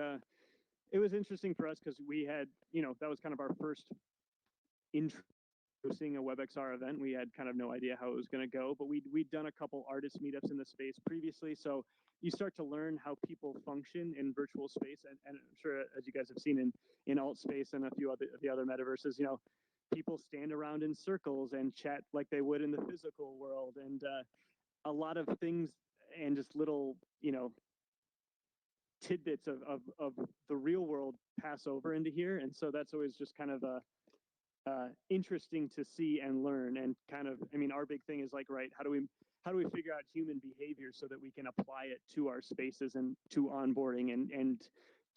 it was interesting for us because we had, that was kind of our first intro seeing a WebXR event. We had kind of no idea how it was going to go, but we'd done a couple artist meetups in the space previously, so you start to learn how people function in virtual space. And I'm sure, as you guys have seen in alt space and a few of the other metaverses, people stand around in circles and chat like they would in the physical world, and a lot of things and just little tidbits of the real world pass over into here. And so that's always just kind of interesting to see and learn. And kind of, I mean, our big thing is like, right, how do we figure out human behavior so that we can apply it to our spaces and to onboarding and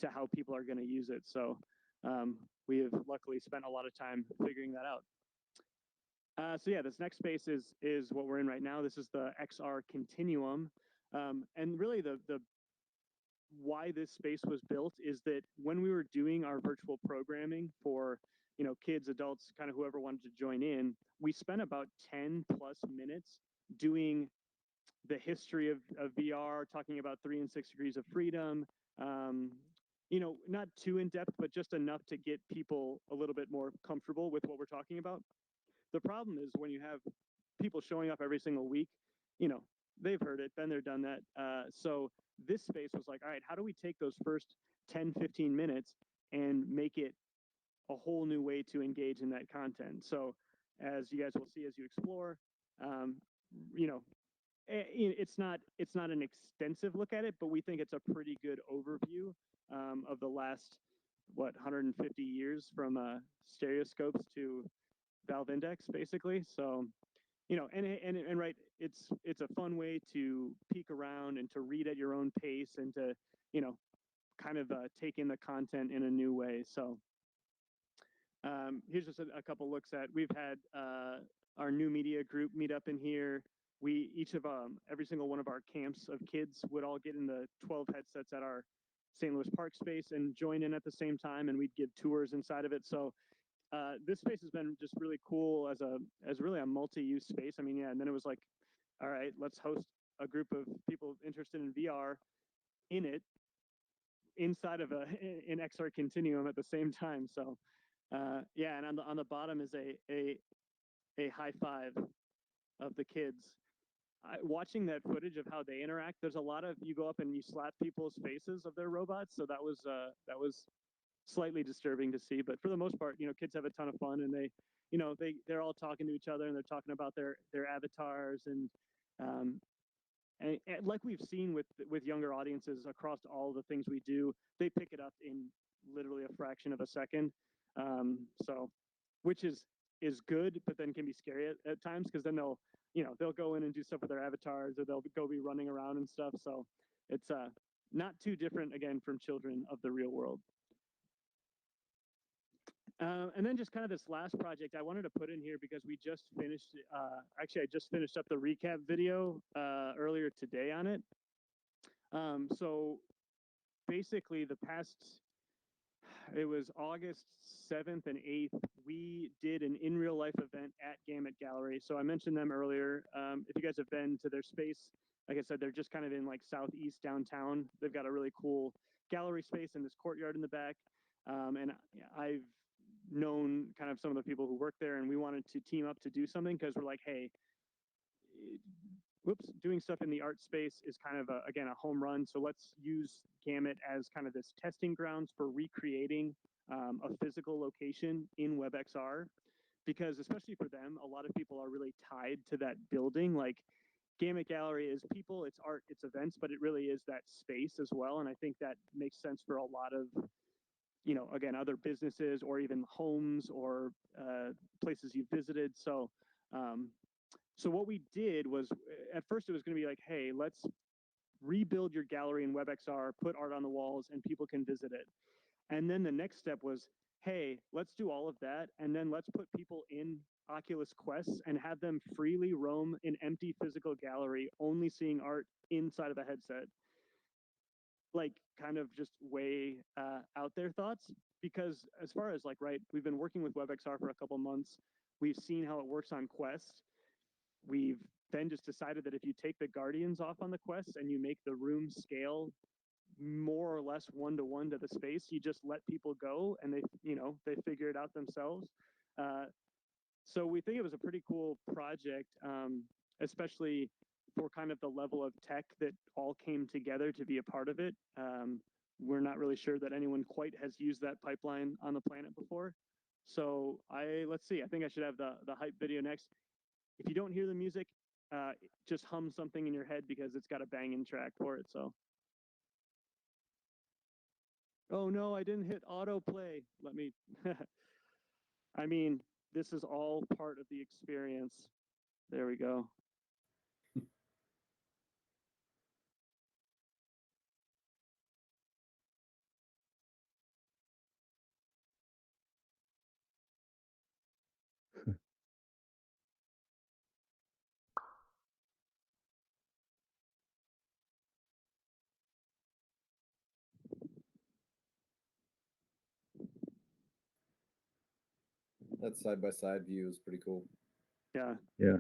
to how people are going to use it. So we have luckily spent a lot of time figuring that out. So yeah, this next space is what we're in right now. This is the XR Continuum. And really the why this space was built is that when we were doing our virtual programming for kids, adults, kind of whoever wanted to join in, we spent about 10 plus minutes doing the history of VR, talking about 3 and 6 degrees of freedom, not too in depth, but just enough to get people a little bit more comfortable with what we're talking about. The problem is when you have people showing up every single week, they've heard it, been there, done that. So this space was like, all right, how do we take those first 10, 15 minutes and make it a whole new way to engage in that content? So as you guys will see as you explore, you know, it's not an extensive look at it, but we think it's a pretty good overview of the last 150 years from stereoscopes to valve index, basically. So and right, it's a fun way to peek around and to read at your own pace and to kind of take in the content in a new way. So here's just a couple looks at. We've had our new media group meet up in here. We each of every single one of our camps of kids would all get in the 12 headsets at our St. Louis Park space and join in at the same time, and we'd give tours inside of it. So this space has been just really cool as really a multi-use space. I mean, yeah, and then it was like, all right, let's host a group of people interested in VR in it inside of an XR continuum at the same time. So yeah, and on the bottom is a high five of the kids. Watching that footage of how they interact, there's a lot of, you go up and you slap people's faces of their robots. So that was slightly disturbing to see, but for the most part, kids have a ton of fun, and they're all talking to each other, and they're talking about their avatars, and like we've seen with younger audiences across all the things we do, they pick it up in literally a fraction of a second. So, which is good, but then can be scary at times, because then they'll go in and do stuff with their avatars, or they'll go be running around and stuff. So it's not too different, again, from children of the real world. And then just kind of this last project I wanted to put in here, because we just finished, actually I just finished up the recap video earlier today on it. So basically it was August 7th and 8th, we did an in real life event at Gamut Gallery. So I mentioned them earlier. If you guys have been to their space, like I said, they're just kind of in like southeast downtown. They've got a really cool gallery space in this courtyard in the back. And I've known kind of some of the people who work there, and we wanted to team up to do something, because we're like, hey, doing stuff in the art space is kind of again a home run. So let's use Gamut as kind of this testing grounds for recreating a physical location in WebXR, because especially for them, a lot of people are really tied to that building. Like Gamut Gallery is people, it's art, it's events, but it really is that space as well. And I think that makes sense for a lot of again, other businesses, or even homes, or places you visited. So, so what we did was, at first it was going to be like, hey, let's rebuild your gallery in WebXR, put art on the walls, and people can visit it. And then the next step was, hey, let's do all of that, and then let's put people in Oculus Quests and have them freely roam an empty physical gallery, only seeing art inside of a headset. Like kind of just way out there thoughts, because as far as like, right, we've been working with WebXR for a couple months. We've seen how it works on Quest. We've then just decided that if you take the Guardians off on the Quest and you make the room scale more or less one-to-one to the space, you just let people go, and they figure it out themselves. So we think it was a pretty cool project, especially for kind of the level of tech that all came together to be a part of it. We're not really sure that anyone quite has used that pipeline on the planet before. So let's see, I think I should have the hype video next. If you don't hear the music, just hum something in your head, because it's got a banging track for it. So. Oh no, I didn't hit autoplay. Let me, I mean, this is all part of the experience. There we go. That side-by-side view is pretty cool. Yeah. Yeah.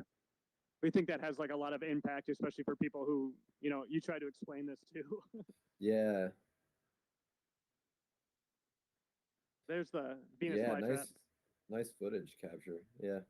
We think that has like a lot of impact, especially for people who, you try to explain this to. Yeah. There's the Venus Yeah, flytrap. nice footage capture. Yeah.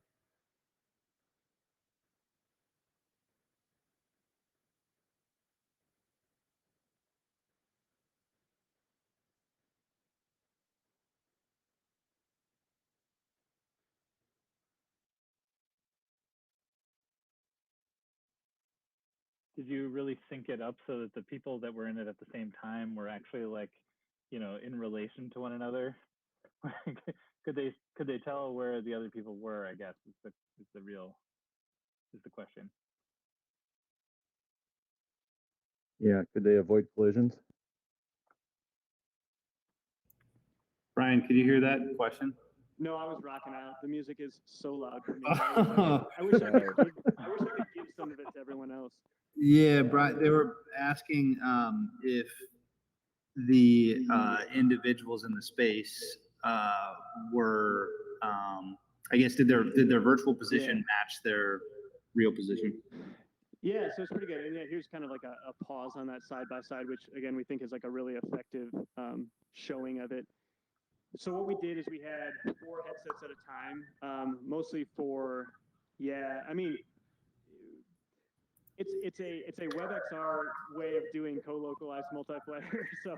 did you really sync it up so that the people that were in it at the same time were actually like, you know, in relation to one another? could they tell where the other people were? I guess is the question. Yeah, could they avoid collisions? Brian, could you hear that question? No, I was rocking out. The music is so loud for me. I wish I could give some of it to everyone else. Yeah, Brian, they were asking if the individuals in the space were, I guess, did their virtual position match their real position? Yeah, so it's pretty good. And yeah, here's kind of like a pause on that side by side, which again we think is like a really effective showing of it. So what we did is we had 4 headsets at a time, mostly for, yeah, I mean, it's a WebXR way of doing co-localized multiplayer. So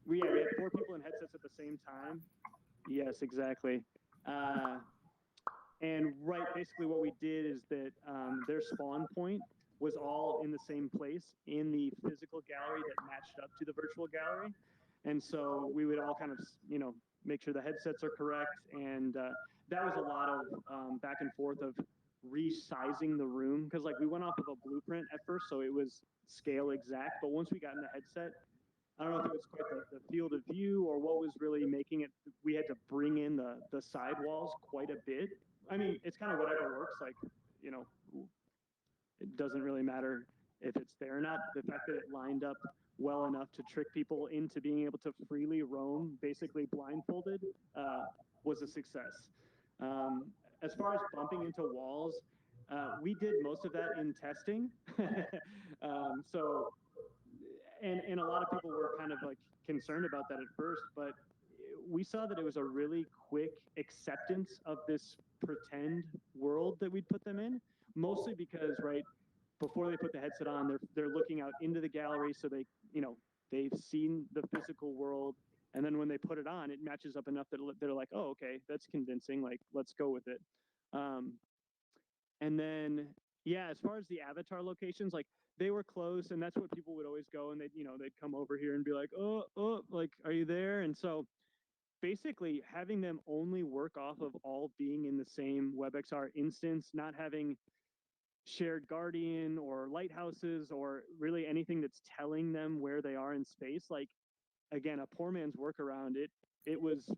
we had 4 people in headsets at the same time. Yes, exactly. And basically what we did is that their spawn point was all in the same place in the physical gallery that matched up to the virtual gallery. And so we would all kind of, you know, make sure the headsets are correct. And that was a lot of back and forth of resizing the room, because like we went off of a blueprint at first, so it was scale exact. But once we got in the headset, I don't know if it was quite the field of view or what was really making it, we had to bring in the side walls quite a bit. I mean, it's kind of whatever works, like, you know, it doesn't really matter if it's there or not. The fact that it lined up well enough to trick people into being able to freely roam, basically blindfolded, was a success. As far as bumping into walls, we did most of that in testing. And a lot of people were kind of like concerned about that at first, but we saw that it was a really quick acceptance of this pretend world that we'd put them in, mostly because, right, before they put the headset on, they're looking out into the gallery, so they, you know, they've seen the physical world, and then when they put it on, it matches up enough that they're like, oh, okay, that's convincing, like, let's go with it. And then, yeah, as far as the avatar locations, like, they were close, and that's what people would always go, and they'd come over here and be like, oh, like, are you there? And so basically having them only work off of all being in the same WebXR instance, not having shared guardian or lighthouses or really anything that's telling them where they are in space. Like, again, a poor man's workaround, it was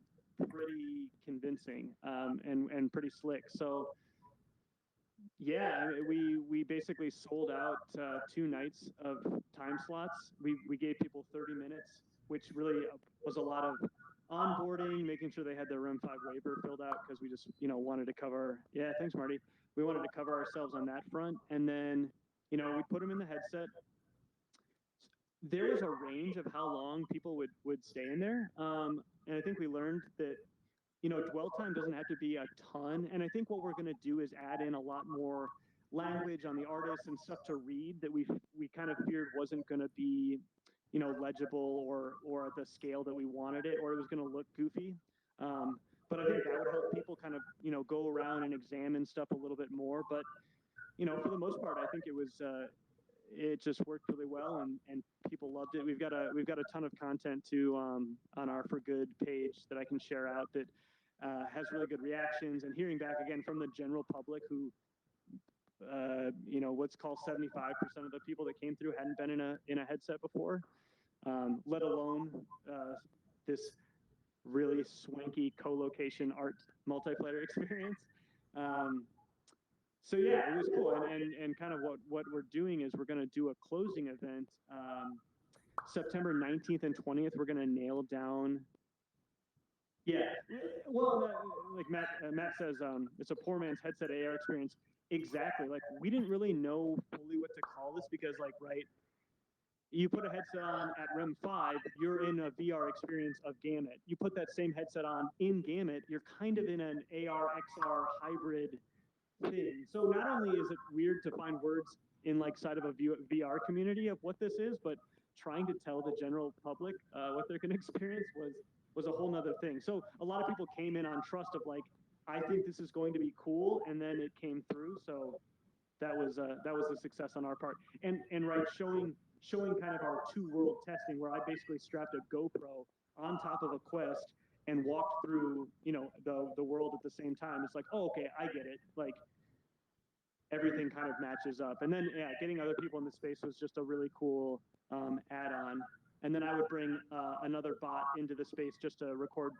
pretty convincing and pretty slick. So yeah, we basically sold out 2 nights of time slots. We gave people 30 minutes, which really was a lot of onboarding, making sure they had their REM 5 waiver filled out, because we just, wanted to cover, yeah, thanks, Marty. We wanted to cover ourselves on that front. And then, we put them in the headset. There was a range of how long people would stay in there. And I think we learned that, dwell time doesn't have to be a ton. And I think what we're going to do is add in a lot more language on the artists and stuff to read that we kind of feared wasn't going to be, legible or at the scale that we wanted it, or it was going to look goofy. But I think that would help people kind of, go around and examine stuff a little bit more. But, for the most part, I think it was, it just worked really well, and people loved it. We've got a ton of content too on our For Good page that I can share out that has really good reactions, and hearing back again from the general public who, let's call 75% of the people that came through hadn't been in a headset before, let alone this really swanky co-location art multiplayer experience. So yeah, it was cool, and kind of what we're doing is we're going to do a closing event September 19th and 20th. We're going to nail down. Yeah, well, like Matt says, it's a poor man's headset AR experience. Exactly. Like, we didn't really know fully what to call this, because, like, right, you put a headset on at REM 5, you're in a VR experience of Gamut. You put that same headset on in Gamut, you're kind of in an AR XR hybrid thing. So not only is it weird to find words in like side of a VR community of what this is, but trying to tell the general public what they're going to experience was a whole nother thing. So a lot of people came in on trust of like, I think this is going to be cool, and then it came through. So that was a success on our part. And right, showing kind of our two world testing where I basically strapped a GoPro on top of a Quest and walked through, you know, the world at the same time. It's like, oh, okay, I get it. Like everything kind of matches up. And then yeah, getting other people in the space was just a really cool add-on. And then I would bring another bot into the space just to record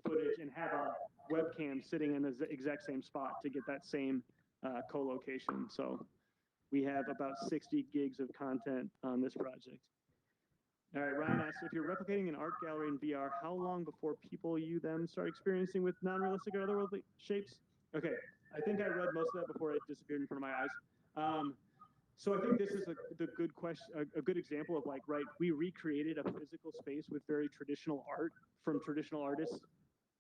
footage and have a webcam sitting in the exact same spot to get that same co-location. So we have about 60 gigs of content on this project. All right, Ryan asks, if you're replicating an art gallery in VR, how long before people you them start experiencing with non-realistic or otherworldly shapes? Okay, I think I read most of that before it disappeared in front of my eyes. So I think this is the good question, a good example of like, right, we recreated a physical space with very traditional art from traditional artists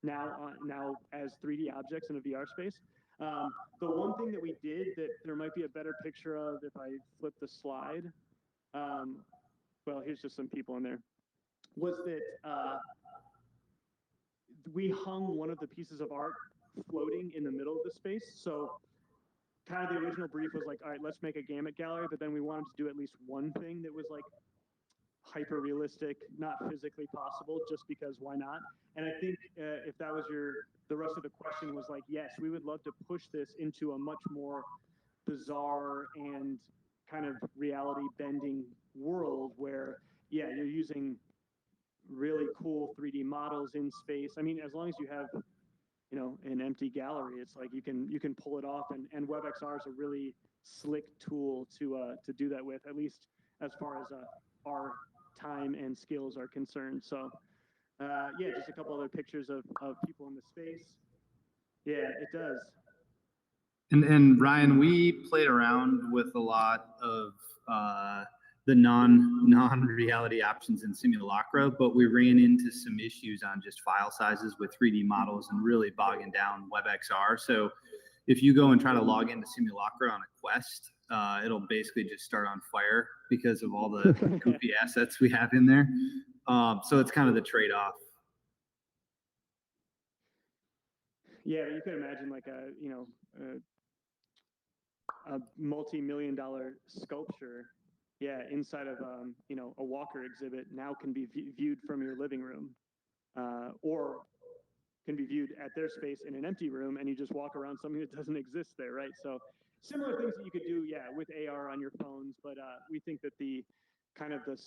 now as 3D objects in a VR space. The one thing that we did that there might be a better picture of if I flip the slide, well, here's just some people in there, was that we hung one of the pieces of art floating in the middle of the space. So kind of the original brief was like, all right, let's make a gamut gallery, but then we wanted to do at least one thing that was like hyper realistic, not physically possible, just because why not? And I think if that was the rest of the question was like, yes, we would love to push this into a much more bizarre and kind of reality bending world where, yeah, you're using really cool 3D models in space. I mean, as long as you have, you know, an empty gallery, it's like you can pull it off, and WebXR is a really slick tool to do that with, at least as far as our time and skills are concerned. So yeah, just a couple other pictures of people in the space. Yeah, it does. And Ryan, we played around with a lot of the non-reality options in Simulacra, but we ran into some issues on just file sizes with 3D models and really bogging down WebXR. So if you go and try to log into Simulacra on a Quest, it'll basically just start on fire because of all the goofy assets we have in there. So it's kind of the trade-off. Yeah, you could imagine like a multi-million-dollar sculpture, yeah, inside of a Walker exhibit now can be viewed from your living room, or can be viewed at their space in an empty room, and you just walk around something that doesn't exist there, right? So similar things that you could do, yeah, with AR on your phones, but we think that the kind of the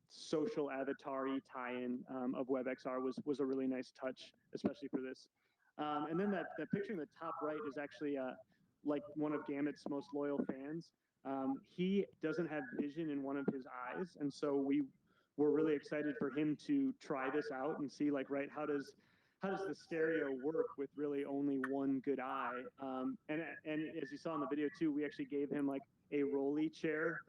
social avatar-y tie-in of WebXR was a really nice touch, especially for this. And then that picture in the top right is actually like one of Gamet's most loyal fans. He doesn't have vision in one of his eyes, and so we were really excited for him to try this out and see, like, right, how does the stereo work with really only one good eye? And as you saw in the video too, we actually gave him like a rolly chair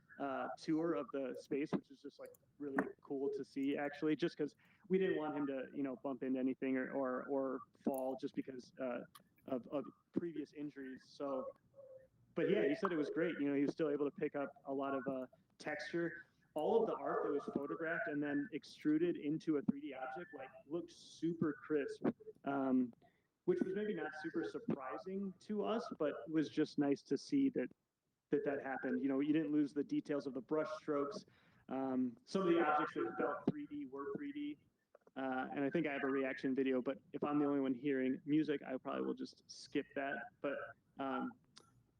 tour of the space, which is just like really cool to see, actually, just because we didn't want him to, you know, bump into anything or fall just because of previous injuries. So, but yeah, he said it was great. You know, he was still able to pick up a lot of texture. All of the art that was photographed and then extruded into a 3D object like looked super crisp, which was maybe not super surprising to us, but was just nice to see that happened. You know, you didn't lose the details of the brush strokes. Some of the objects that felt 3D were 3D. And I think I have a reaction video, but if I'm the only one hearing music, I probably will just skip that. But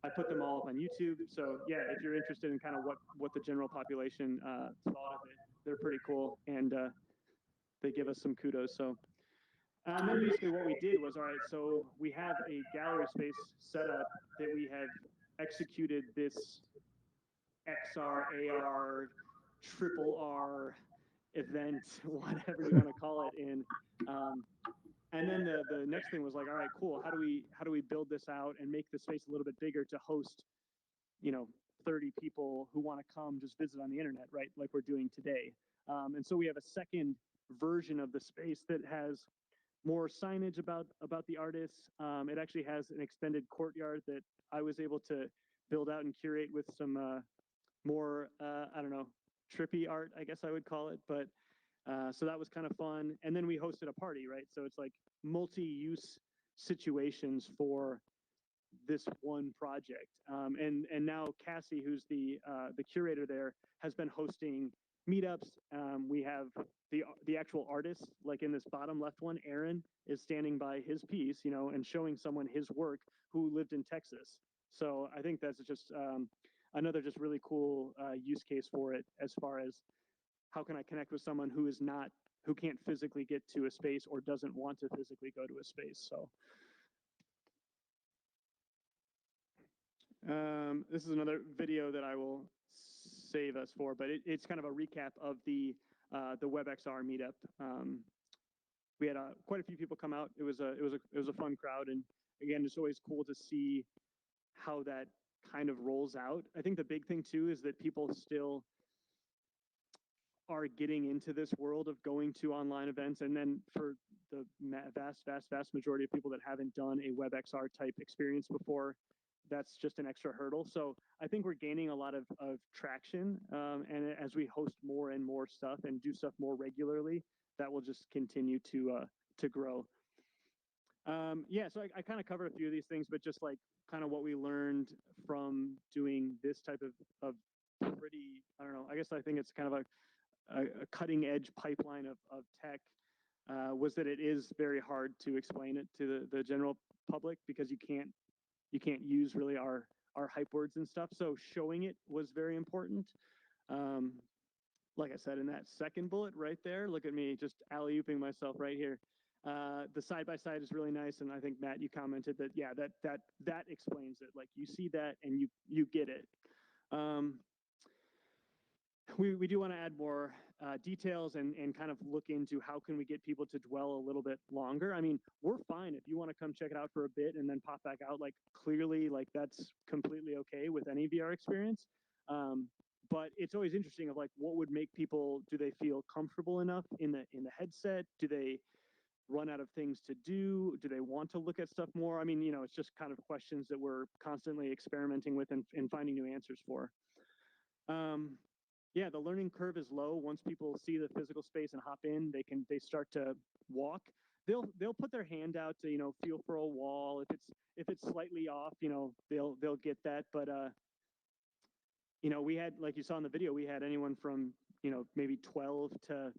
I put them all up on YouTube. So yeah, if you're interested in kind of what the general population thought of it, they're pretty cool, and they give us some kudos. So and then basically what we did was, all right, so we have a gallery space set up that we have executed this XR, AR, triple R event, whatever you want to call it, in. And then the next thing was like, all right, cool. How do we build this out and make the space a little bit bigger to host, you know, 30 people who want to come just visit on the internet, right? Like we're doing today. And so we have a second version of the space that has more signage about the artists. It actually has an extended courtyard that I was able to build out and curate with some more, I don't know, trippy art, I guess I would call it. But so that was kind of fun. And then we hosted a party, right? So it's like multi-use situations for this one project. And now Cassie, who's the curator there, has been hosting meetups. We have the actual artist, like in this bottom left one, Aaron is standing by his piece, you know, and showing someone his work who lived in Texas. So I think that's just another just really cool use case for it, as far as how can I connect with someone who can't physically get to a space or doesn't want to physically go to a space. So this is another video that I will save us for, but it's kind of a recap of the WebXR meetup. We had quite a few people come out. It was a fun crowd, and again, it's always cool to see how that kind of rolls out. I think the big thing too is that people still are getting into this world of going to online events, and then for the vast majority of people that haven't done a WebXR type experience before, that's just an extra hurdle. So I think we're gaining a lot of traction, and as we host more and more stuff and do stuff more regularly, that will just continue to grow. Yeah, so I kind of covered a few of these things, but just like kind of what we learned from doing this type of pretty, I don't know, I guess I think it's kind of a cutting edge pipeline of tech, was that it is very hard to explain it to the general public, because you can't use really our hype words and stuff. So showing it was very important. Like I said, in that second bullet right there, look at me just alley-ooping myself right here. The side-by-side is really nice, and I think, Matt, you commented that, yeah, that explains it. Like, you see that and you get it. We do want to add more details and kind of look into how can we get people to dwell a little bit longer. I mean, we're fine if you want to come check it out for a bit and then pop back out. Like, clearly, like, that's completely okay with any VR experience. But it's always interesting of like, what would make people, do they feel comfortable enough in the headset? Do they run out of things to do? Do they want to look at stuff more? I mean, you know, it's just kind of questions that we're constantly experimenting with and finding new answers for. Yeah, the learning curve is low. Once people see the physical space and hop in, they start to walk. They'll put their hand out to, you know, feel for a wall. If it's slightly off, you know, they'll get that. But you know, we had, like you saw in the video, we had anyone from, you know, maybe 12 to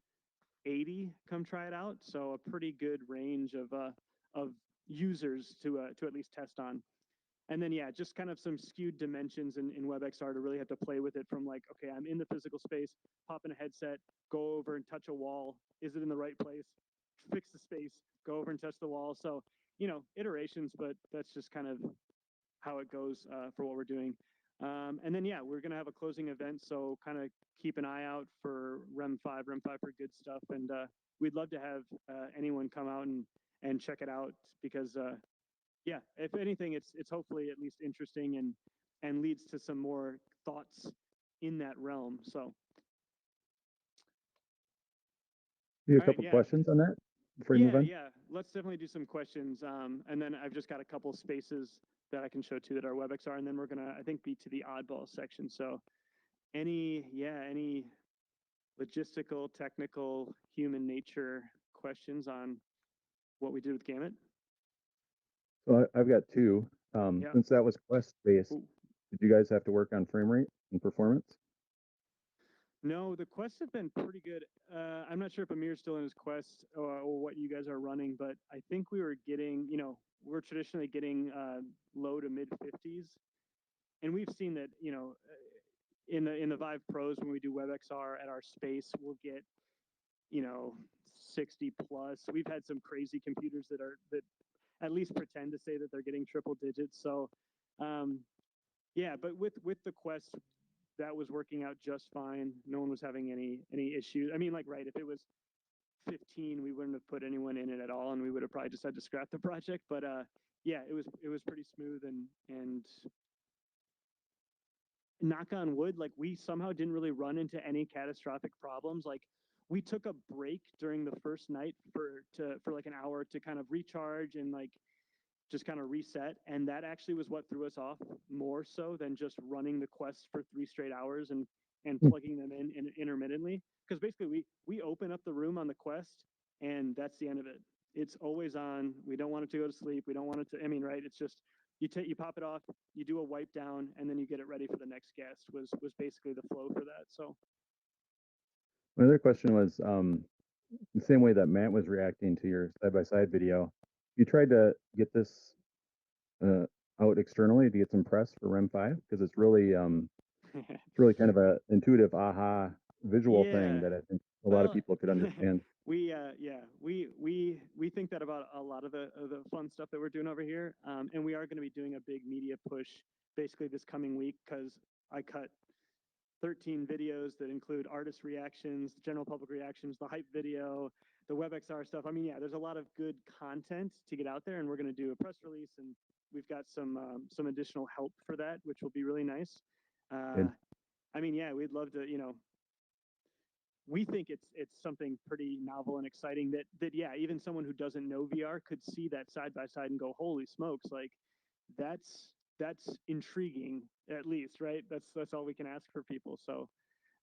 80 come try it out. So a pretty good range of users to at least test on. And then, yeah, just kind of some skewed dimensions in WebXR to really have to play with it, from like, okay, I'm in the physical space, pop in a headset, go over and touch a wall. Is it in the right place? Fix the space, go over and touch the wall. So, you know, iterations, but that's just kind of how it goes for what we're doing. And then, yeah, we're going to have a closing event. So kind of keep an eye out for REM 5 for good stuff. And we'd love to have anyone come out and check it out, because yeah, if anything, it's hopefully at least interesting and leads to some more thoughts in that realm. So Do a all right, couple yeah. questions on that before you move on? Yeah, let's definitely do some questions. And then I've just got a couple spaces that I can show too that are WebXR, and then we're gonna, I think, be to the Oddball section. So any logistical, technical, human nature questions on what we did with Gamut? So I've got two. Yeah. Since that was Quest based, Ooh. did you guys have to work on frame rate and performance? No, the quests have been pretty good. I'm not sure if Amir's still in his quest or what you guys are running, but I think we were getting, you know, we're traditionally getting low to mid 50s, and we've seen that, you know, in the Vive Pros, when we do WebXR at our space, we'll get, you know, 60 plus. We've had some crazy computers that at least pretend to say that they're getting triple digits. So, yeah, but with the Quest, that was working out just fine. No one was having any issues. I mean, like, right, if it was 15, we wouldn't have put anyone in it at all, and we would have probably just had to scrap the project. But yeah, it was pretty smooth, and knock on wood, like, we somehow didn't really run into any catastrophic problems. Like, we took a break during the first night for like an hour to kind of recharge and like just kind of reset, and that actually was what threw us off more so than just running the quests for 3 straight hours and plugging them in intermittently. Because basically we open up the room on the quest, and that's the end of it. It's always on. We don't want it to go to sleep. We don't want it to, I mean, right, it's just you pop it off, you do a wipe down, and then you get it ready for the next guest. Was basically the flow for that. So My other question was, the same way that Matt was reacting to your side by side video, you tried to get this uh, out externally to get some press for REM 5 because it's really kind of a intuitive aha visual thing yeah. that I think a lot of Well, people could understand. we think that about a lot of the fun stuff that we're doing over here, and we are going to be doing a big media push basically this coming week because I cut 13 videos that include artist reactions, general public reactions, the hype video, the WebXR stuff. I mean, yeah, there's a lot of good content to get out there, and we're going to do a press release, and we've got some additional help for that, which will be really nice. Good. I mean, yeah, we'd love to, we think it's something pretty novel and exciting that yeah, even someone who doesn't know VR could see that side by side and go, holy smokes, like that's intriguing at least, right? That's all we can ask for people. So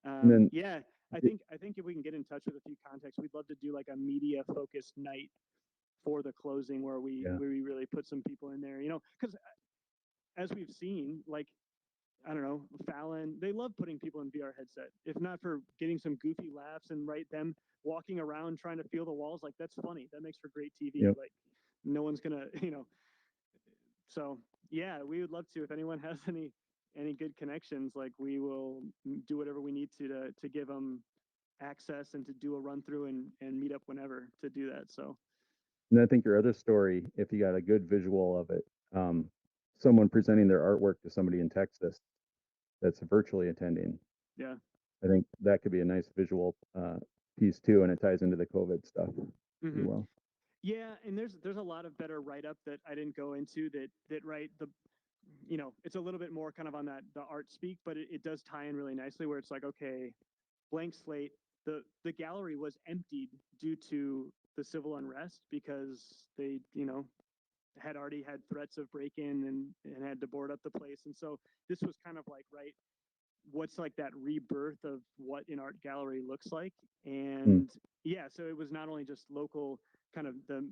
And then yeah, I think if we can get in touch with a few contacts, we'd love to do like a media focused night for the closing where we really put some people in there, because as we've seen, like I don't know, Fallon, they love putting people in VR headset. If not for getting some goofy laughs and them walking around trying to feel the walls, like that's funny. That makes for great TV. Yep. Like no one's gonna, So yeah, we would love to. If anyone has any good connections, like we will do whatever we need to give them access and to do a run through and meet up whenever to do that. So And I think your other story, if you got a good visual of it, someone presenting their artwork to somebody in Texas that's virtually attending, yeah. I think that could be a nice visual piece too, and it ties into the COVID stuff pretty Mhm. well. Yeah, and there's a lot of better write up that I didn't go into that write the it's a little bit more kind of on that the art speak, but it does tie in really nicely where it's like, okay, blank slate. The gallery was emptied due to the civil unrest because they, had already had threats of break in and had to board up the place. And so this was kind of like, right, what's like that rebirth of what an art gallery looks like. And yeah, so it was not only just local kind of the,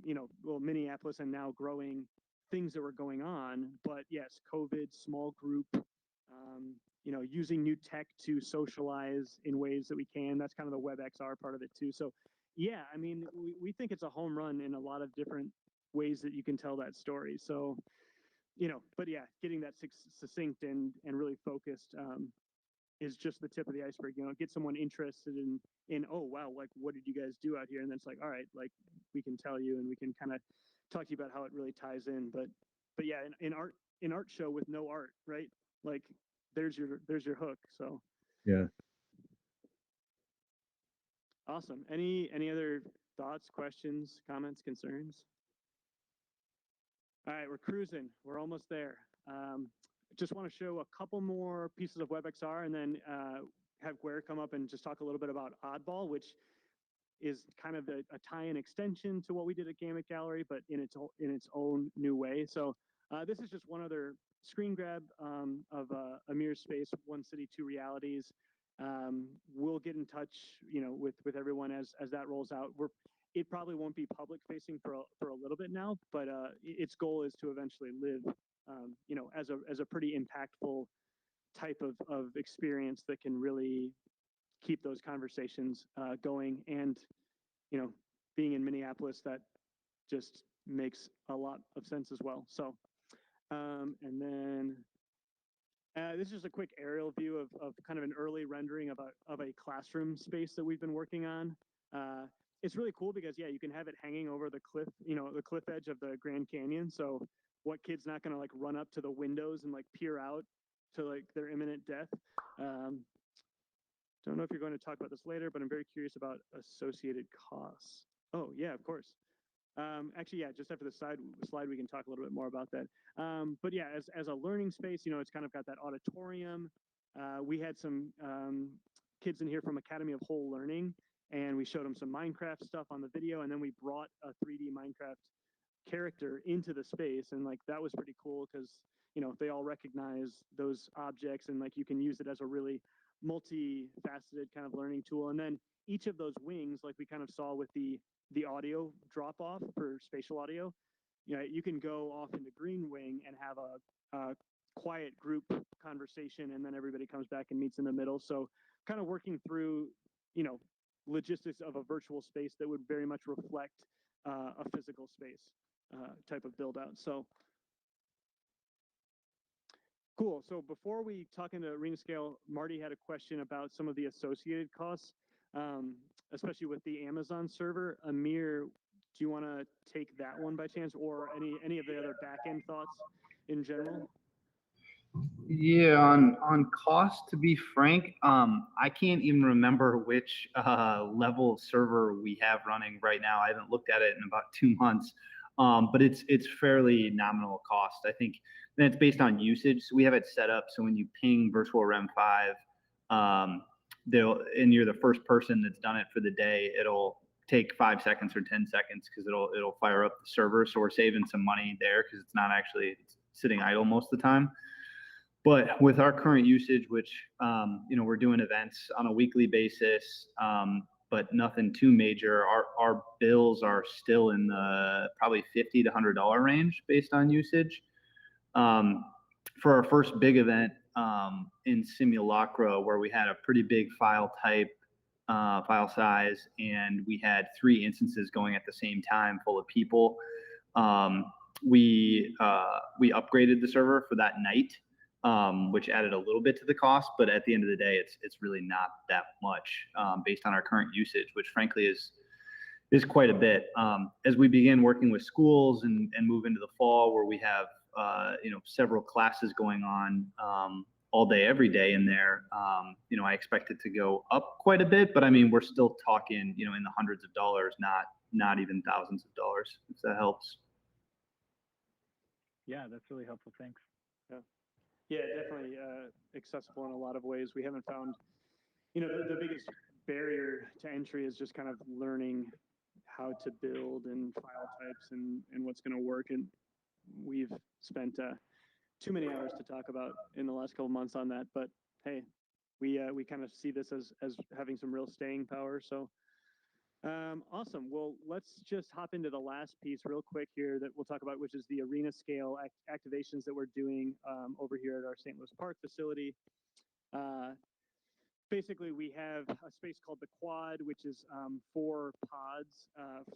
Minneapolis and now growing things that were going on, but yes, COVID, small group, using new tech to socialize in ways that we can. That's kind of the WebXR part of it too. So yeah, I mean, we think it's a home run in a lot of different ways that you can tell that story. So, but yeah, getting that succinct and really focused is just the tip of the iceberg. Get someone interested in oh wow, like what did you guys do out here? And then it's like, all right, like we can tell you and we can kind of talk to you about how it really ties in. But yeah, in art show with no art, right? Like there's your hook. So Yeah. awesome. Any other thoughts, questions, comments, concerns? All right, we're cruising. We're almost there. Just want to show a couple more pieces of WebXR and then have Guer come up and just talk a little bit about Oddball, which is kind of a tie-in extension to what we did at Gamut Gallery, but in its own new way. So this is just one other screen grab of Amir's space, One City, Two Realities. We'll get in touch, with everyone as that rolls out. It probably won't be public facing for a little bit now, but its goal is to eventually live, as a pretty impactful type of experience that can really keep those conversations going. And, being in Minneapolis, that just makes a lot of sense as well. So, and then this is just a quick aerial view of kind of an early rendering of a classroom space that we've been working on. It's really cool because yeah, you can have it hanging over the cliff, the cliff edge of the Grand Canyon. So what kid's not going to like run up to the windows and like peer out to like their imminent death? Don't know if you're going to talk about this later, but I'm very curious about associated costs. Oh yeah, of course. Actually, yeah, just after the slide, we can talk a little bit more about that. But yeah, as a learning space, it's kind of got that auditorium. We had some kids in here from Academy of Whole Learning, and we showed them some Minecraft stuff on the video, and then we brought a 3D Minecraft character into the space, and like that was pretty cool because they all recognize those objects, and like you can use it as a really multifaceted kind of learning tool. And then each of those wings, like we kind of saw with the audio drop off for spatial audio, you know, you can go off into Green Wing and have a quiet group conversation, and then everybody comes back and meets in the middle. So kind of working through, you know, logistics of a virtual space that would very much reflect a physical space type of build out. So cool. So before we talk into arena scale, Marty had a question about some of the associated costs, especially with the Amazon server. Amir, do you want to take that one by chance, or any of the other back end thoughts in general? Yeah, on cost, to be frank, I can't even remember which level of server we have running right now. I haven't looked at it in about 2 months, but it's fairly nominal cost. I think that's based on usage. So we have it set up so when you ping Virtual REM 5, and you're the first person that's done it for the day, it'll take 5 seconds or 10 seconds because it'll fire up the server. So we're saving some money there because it's not actually sitting idle most of the time. But with our current usage, which we're doing events on a weekly basis, but nothing too major, our bills are still in the probably $50 to $100 range based on usage. For our first big event in Simulacra, where we had a pretty big file size, and we had 3 instances going at the same time full of people, we upgraded the server for that night. Which added a little bit to the cost, but at the end of the day, it's really not that much based on our current usage, which frankly is quite a bit. As we begin working with schools and move into the fall, where we have several classes going on all day, every day in there, I expect it to go up quite a bit. But I mean, we're still talking, in the hundreds of dollars, not even thousands of dollars, if that helps. Yeah, that's really helpful. Thanks. Yeah, definitely accessible in a lot of ways. We haven't found, the biggest barrier to entry is just kind of learning how to build and file types and what's going to work. And we've spent too many hours to talk about in the last couple months on that. But hey, we kind of see this as having some real staying power. So awesome. Well, let's just hop into the last piece real quick here that we'll talk about, which is the arena scale activations that we're doing over here at our St. Louis Park facility. Basically, we have a space called the Quad, which is 4 pods,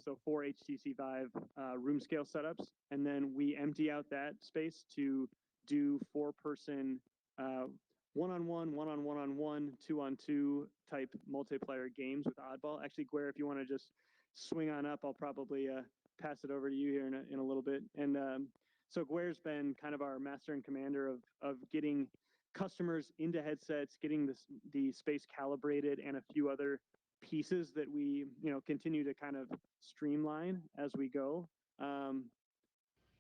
so 4 HTC Vive room scale setups. And then we empty out that space to do 4-person one-on-one, 2-on-2 type multiplayer games with Oddball. Actually, Guer, if you want to just swing on up, I'll probably pass it over to you here in a little bit. And so Guer's been kind of our master and commander of getting customers into headsets, getting the space calibrated, and a few other pieces that we continue to kind of streamline as we go.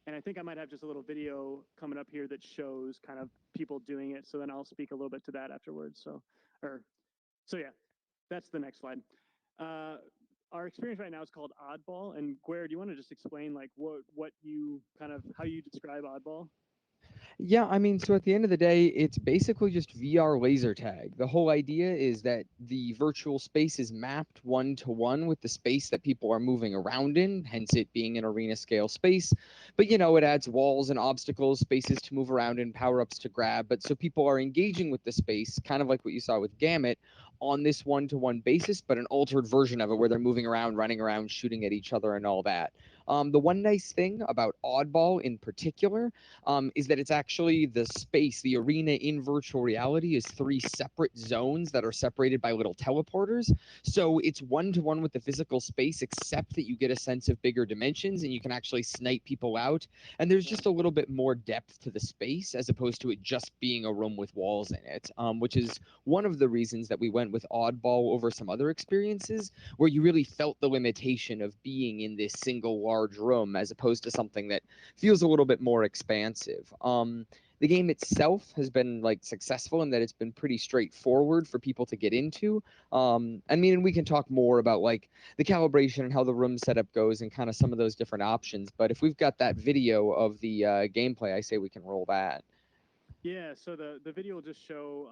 And I think I might have just a little video coming up here that shows kind of people doing it. So then I'll speak a little bit to that afterwards. So yeah, that's the next slide. Our experience right now is called Oddball. And Guer, do you want to just explain like how you describe Oddball? Yeah, I mean, so at the end of the day, it's basically just VR laser tag. The whole idea is that the virtual space is mapped 1-to-1 with the space that people are moving around in, hence it being an arena scale space. But, it adds walls and obstacles, spaces to move around in, power-ups to grab. But so people are engaging with the space, kind of like what you saw with Gamut, on this 1-to-1 basis, but an altered version of it where they're moving around, running around, shooting at each other and all that. The one nice thing about Oddball in particular is that it's actually the space, the arena in virtual reality is 3 separate zones that are separated by little teleporters. So it's 1-to-1 with the physical space, except that you get a sense of bigger dimensions and you can actually snipe people out. And there's just a little bit more depth to the space as opposed to it just being a room with walls in it, which is one of the reasons that we went with Oddball over some other experiences where you really felt the limitation of being in this single large room as opposed to something that feels a little bit more expansive. The game itself has been successful in that it's been pretty straightforward for people to get into. I mean, we can talk more about the calibration and how the room setup goes and kind of some of those different options. But if we've got that video of the gameplay, I say we can roll that. Yeah, so the video will just show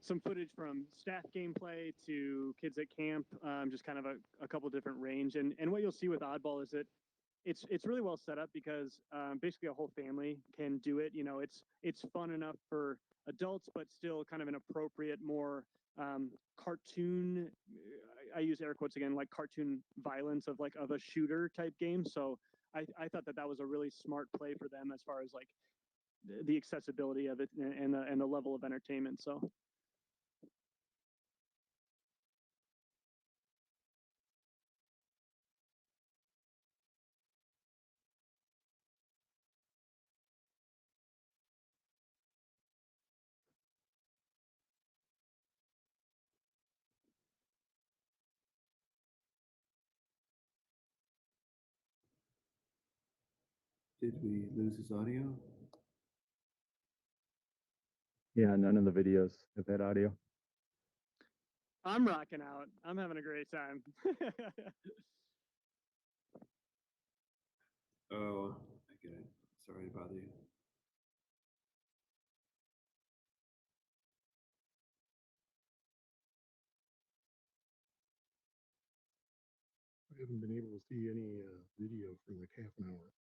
some footage from staff gameplay to kids at camp, just kind of a couple different range. And what you'll see with Oddball is that it's really well set up because basically a whole family can do it. You know, it's fun enough for adults, but still kind of an appropriate, more cartoon. I use air quotes again, like cartoon violence of like of a shooter type game. So I thought that was a really smart play for them as far as like the accessibility of it and the level of entertainment. So. Did we lose his audio? Yeah, none of the videos have had audio. I'm rocking out. I'm having a great time. Oh, I get it. Sorry to bother you. I haven't been able to see any video for like half an hour.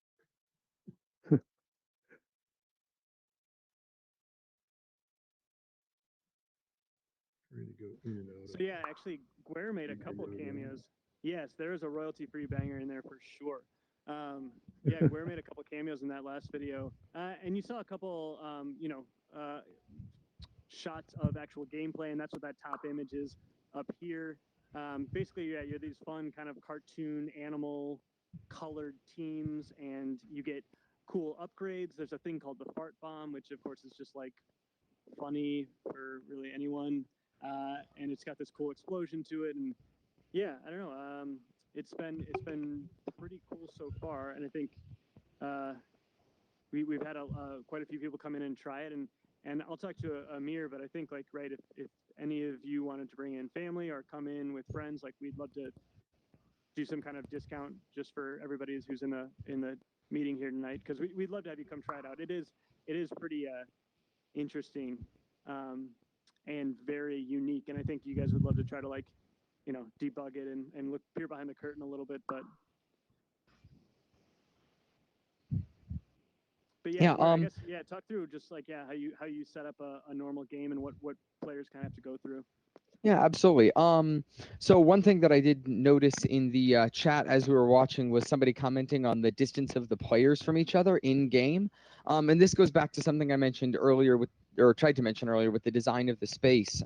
Trying to go in and out. So yeah, actually, Guer made a couple cameos. Yes, there is a royalty-free banger in there for sure. Yeah, Guer made a couple cameos in that last video, and you saw a couple, shots of actual gameplay, and that's what that top image is up here. Basically, yeah, you're these fun kind of cartoon animal colored teams, and you get cool upgrades. There's a thing called the fart bomb, which of course is just like funny for really anyone. And it's got this cool explosion to it, and yeah, I don't know. It's been pretty cool so far, and I think we've had quite a few people come in and try it, and I'll talk to Amir, but I think like right, if any of you wanted to bring in family or come in with friends, like we'd love to do some kind of discount just for everybody who's in the meeting here tonight, because we'd love to have you come try it out. It is pretty interesting. And very unique, and I think you guys would love to try to like, debug it and peer behind the curtain a little bit, but yeah, I guess talk through just like how you set up a normal game and what players kind of have to go through. Yeah, absolutely. So one thing that I did notice in the chat as we were watching was somebody commenting on the distance of the players from each other in game. And this goes back to something I mentioned earlier or tried to mention earlier with the design of the space,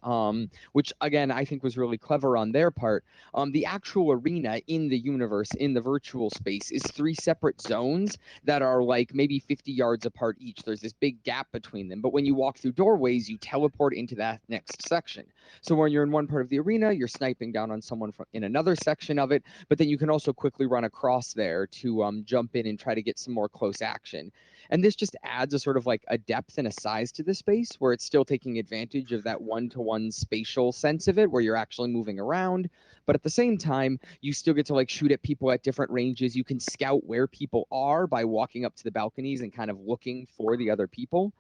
which again, I think was really clever on their part. The actual arena in the universe, in the virtual space, is 3 separate zones that are like maybe 50 yards apart each. There's this big gap between them. But when you walk through doorways, you teleport into that next section. So when you're in one part of the arena, you're sniping down on someone in another section of it, but then you can also quickly run across there to jump in and try to get some more close action. And this just adds a sort of like a depth and a size to the space where it's still taking advantage of that one-to-one spatial sense of it, where you're actually moving around. But at the same time, you still get to like shoot at people at different ranges. You can scout where people are by walking up to the balconies and kind of looking for the other people.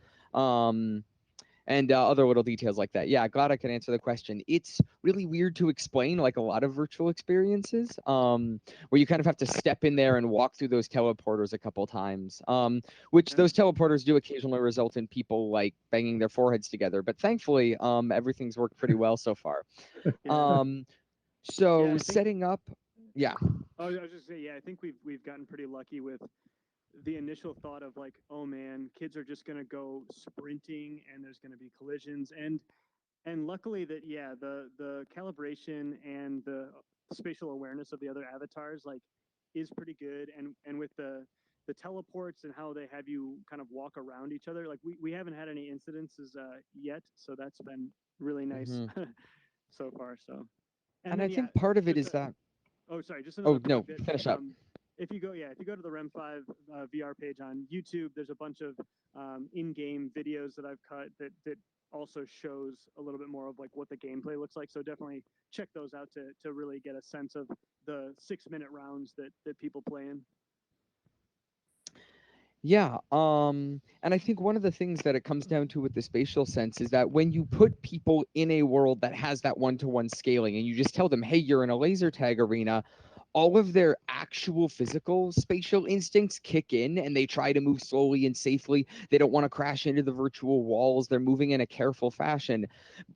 And other little details like that. Yeah, glad I could answer the question. It's really weird to explain, like a lot of virtual experiences, where you kind of have to step in there and walk through those teleporters a couple times, which those teleporters do occasionally result in people like banging their foreheads together. But thankfully, everything's worked pretty well so far. So setting up, yeah. Oh, I was just saying, yeah, I think we've gotten pretty lucky with the initial thought of like, oh man, kids are just going to go sprinting and there's going to be collisions, and luckily that the calibration and the spatial awareness of the other avatars like is pretty good, and with the teleports and how they have you kind of walk around each other, like we haven't had any incidences yet, so that's been really nice so far. So and I think part of it is that just another no, bit. finish up. If you go to the REM 5 VR page on YouTube, there's a bunch of in-game videos that I've cut that also shows a little bit more of like what the gameplay looks like. So definitely check those out to really get a sense of the 6-minute rounds that people play in. Yeah, and I think one of the things that it comes down to with the spatial sense is that when you put people in a world that has that one-to-one scaling and you just tell them, hey, you're in a laser tag arena, all of their actual physical spatial instincts kick in and they try to move slowly and safely. They don't want to crash into the virtual walls. They're moving in a careful fashion.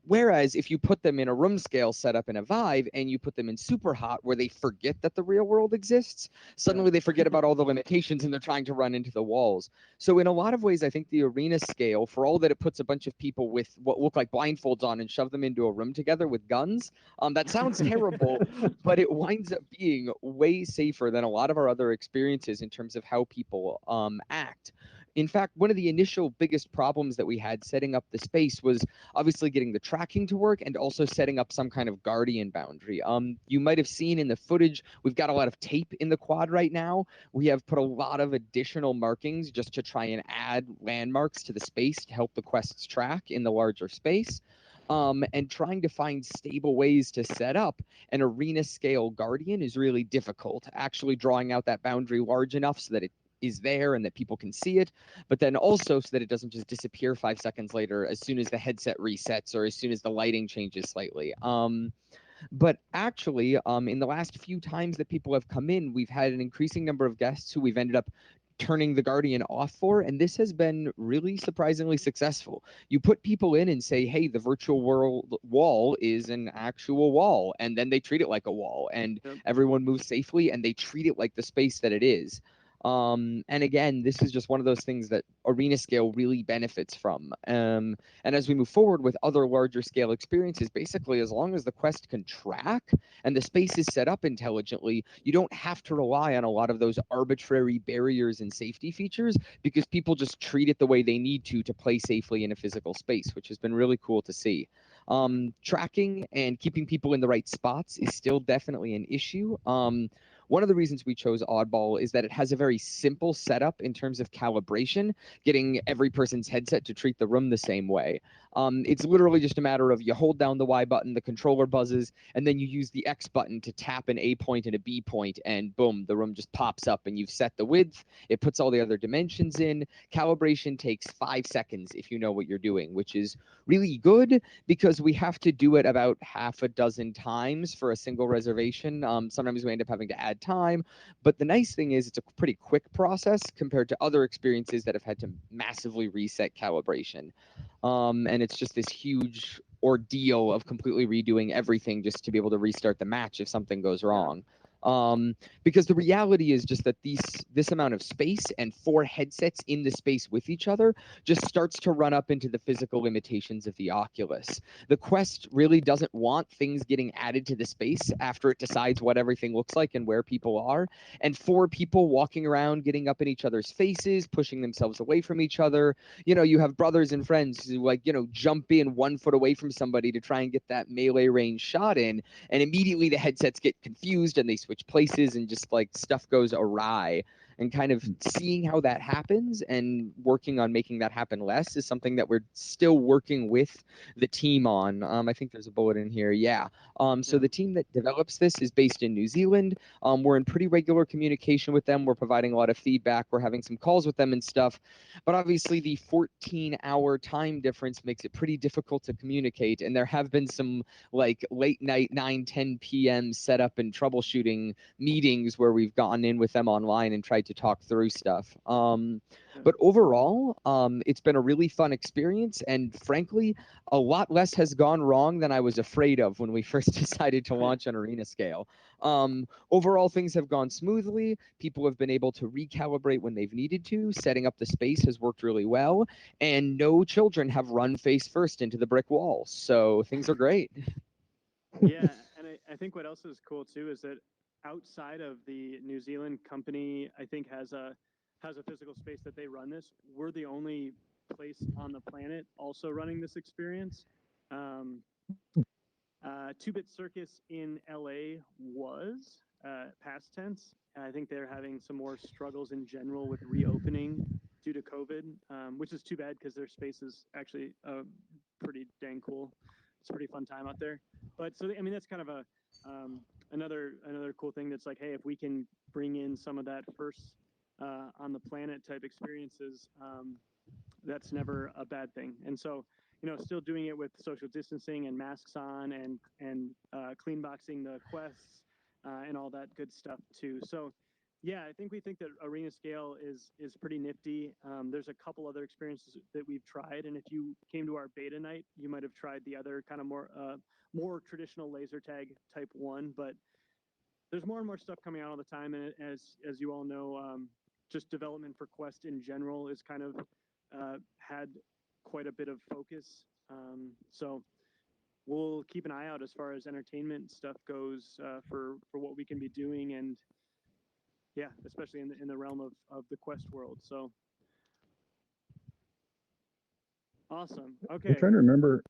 Whereas if you put them in a room scale setup in a Vive and you put them in super hot where they forget that the real world exists, suddenly they forget about all the limitations and they're trying to run into the walls. So in a lot of ways, I think the arena scale, for all that it puts a bunch of people with what look like blindfolds on and shove them into a room together with guns, that sounds terrible, but it winds up being way safer than a lot of our other experiences in terms of how people act. In fact, one of the initial biggest problems that we had setting up the space was obviously getting the tracking to work and also setting up some kind of guardian boundary. You might have seen in the footage, we've got a lot of tape in the quad right now. We have put a lot of additional markings just to try and add landmarks to the space to help the quests track in the larger space. And trying to find stable ways to set up an arena scale guardian is really difficult. Actually drawing out that boundary large enough so that it is there and that people can see it, but then also so that it doesn't just disappear 5 seconds later as soon as the headset resets or as soon as the lighting changes slightly. But actually, in the last few times that people have come in, we've had an increasing number of guests who we've ended up turning the Guardian off for, and this has been really surprisingly successful. You put people in and say, hey, the virtual world wall is an actual wall, and then they treat it like a wall, and everyone moves safely, and they treat it like the space that it is. And again, this is just one of those things that arena scale really benefits from. And as we move forward with other larger scale experiences, basically, as long as the quest can track and the space is set up intelligently, you don't have to rely on a lot of those arbitrary barriers and safety features because people just treat it the way they need to play safely in a physical space, which has been really cool to see. Tracking and keeping people in the right spots is still definitely an issue. One of the reasons we chose Oddball is that it has a very simple setup in terms of calibration, getting every person's headset to treat the room the same way. It's literally just a matter of you hold down the Y button, the controller buzzes, and then you use the X button to tap an A point and a B point, and boom, the room just pops up and you've set the width. It puts all the other dimensions in. Calibration takes 5 seconds if you know what you're doing, which is really good because we have to do it about half a dozen times for a single reservation. Sometimes we end up having to add time, but the nice thing is it's a pretty quick process compared to other experiences that have had to massively reset calibration. And it's just this huge ordeal of completely redoing everything just to be able to restart the match if something goes wrong. Because the reality is just that this amount of space and 4 headsets in the space with each other just starts to run up into the physical limitations of the Oculus. The Quest really doesn't want things getting added to the space after it decides what everything looks like and where people are. And 4 people walking around, getting up in each other's faces, pushing themselves away from each other. You know, you have brothers and friends who jump in 1 foot away from somebody to try and get that melee range shot in, and immediately the headsets get confused and they switch places and just like stuff goes awry. And kind of seeing how that happens and working on making that happen less is something that we're still working with the team on. I think there's a bullet in here. Yeah. So the team that develops this is based in New Zealand. We're in pretty regular communication with them. We're providing a lot of feedback. We're having some calls with them and stuff. But obviously the 14-hour time difference makes it pretty difficult to communicate. And there have been some like late night 9-10 p.m. setup and troubleshooting meetings where we've gone in with them online and tried to talk through stuff. But overall, it's been a really fun experience. And frankly, a lot less has gone wrong than I was afraid of when we first decided to launch on Arena Scale. Overall, things have gone smoothly. People have been able to recalibrate when they've needed to. Setting up the space has worked really well. And no children have run face first into the brick wall. So things are great. Yeah, and I think what else is cool too is that outside of the New Zealand company, I think has a physical space that they run this. We're the only place on the planet also running this experience. 2-Bit Circus in LA was past tense. I think they're having some more struggles in general with reopening due to COVID, which is too bad because their space is actually pretty dang cool. It's a pretty fun time out there. But so I mean that's kind of a another cool thing that's like, hey, if we can bring in some of that first on the planet type experiences, that's never a bad thing. And so still doing it with social distancing and masks on and clean boxing the quests and all that good stuff too. So yeah, I think we think that arena scale is pretty nifty. There's a couple other experiences that we've tried, and if you came to our beta night, you might have tried the other kind of more traditional laser tag type one. But there's more and more stuff coming out all the time, and as you all know, just development for Quest in general is kind of had quite a bit of focus. So we'll keep an eye out as far as entertainment stuff goes for what we can be doing, and yeah, especially in the realm of the Quest world. So awesome. I'm Okay. trying to remember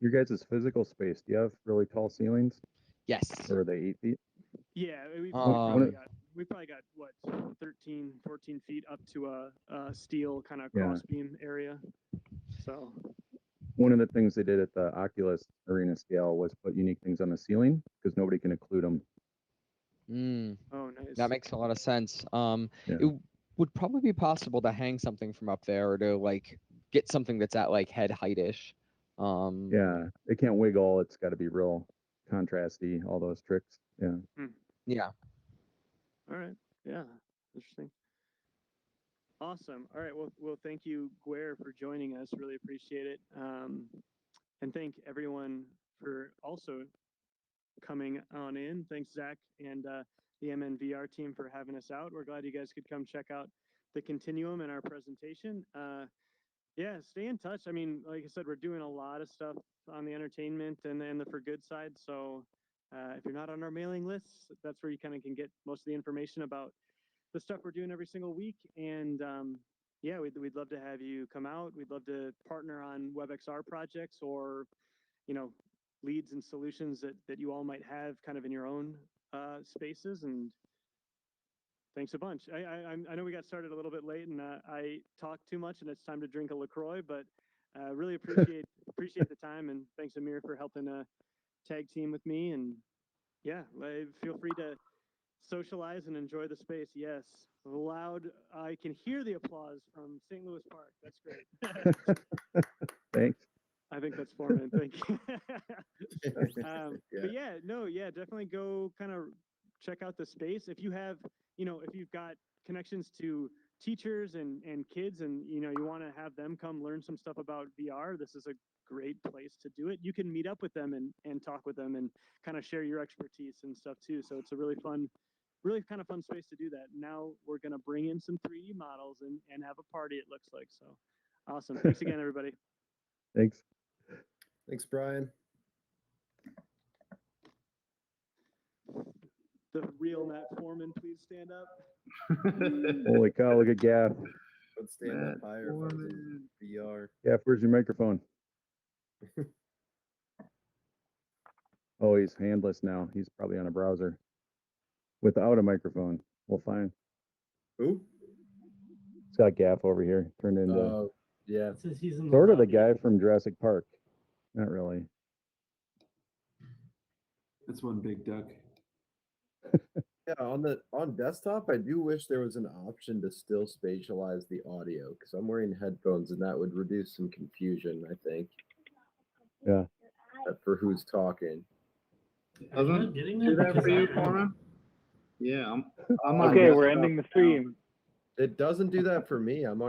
your guys' physical space. Do you have really tall ceilings, Yes. or are they 8 feet? Yeah, we've Um, probably got what 13, 14 feet up to a steel kind of Yeah. cross beam area. So One of the things they did at the Oculus arena scale was put unique things on the ceiling because nobody can occlude them. oh nice. That makes a lot of sense. Yeah. It would probably be possible to hang something from up there or to like get something that's at like head height-ish. Yeah, it can't wiggle. It's got to be real contrasty. All those tricks. Yeah. Yeah. All right. Yeah. Interesting. Awesome. All right. Well, thank you, Guer, for joining us. Really appreciate it. And thank everyone for also coming on in. Thanks, Zach and the MNVR team for having us out. We're glad you guys could come check out the Continuum and our presentation. Yeah, stay in touch. I mean, like I said, we're doing a lot of stuff on the entertainment and the for good side. So if you're not on our mailing list, that's where you kind of can get most of the information about the stuff we're doing every single week. And yeah, we'd love to have you come out. We'd love to partner on WebXR projects or, you know, leads and solutions that you all might have kind of in your own spaces. And thanks a bunch. I know we got started a little bit late, and I talked too much, and it's time to drink a LaCroix. But really appreciate the time, and thanks Amir for helping tag team with me. And yeah, feel free to socialize and enjoy the space. Yes, loud. I can hear the applause from St. Louis Park. That's great. Thanks. I think that's Foreman. Thank you. But yeah, no, yeah, definitely go kind of check out the space. If you have, you know, if you've got connections to teachers and kids and, you know, you want to have them come learn some stuff about VR, this is a great place to do it. You can meet up with them and talk with them and kind of share your expertise and stuff too. So it's a really kind of fun space to do that. Now we're going to bring in some 3D models and have a party, it looks like. So awesome. Thanks again, everybody. Thanks. Thanks, Brian. The real Matt Foreman, please stand up. Holy cow! Look at Gaff. Let's stand up higher. If I was in VR. Gaff, where's your microphone? Oh, he's handless now. He's probably on a browser without a microphone. Well, fine. Who? It's got Gaff over here turned into Yeah. It says he's in the sort of the lobby. guy from Jurassic Park. Not really. That's one big duck. Yeah, on desktop, I do wish there was an option to still spatialize the audio because I'm wearing headphones and that would reduce some confusion, I think. Yeah. For who's talking. Are you not getting Do that Because for you, I am. Foreman? Yeah, I'm on Okay, we're desktop ending the now. stream. It doesn't do that for me. I'm on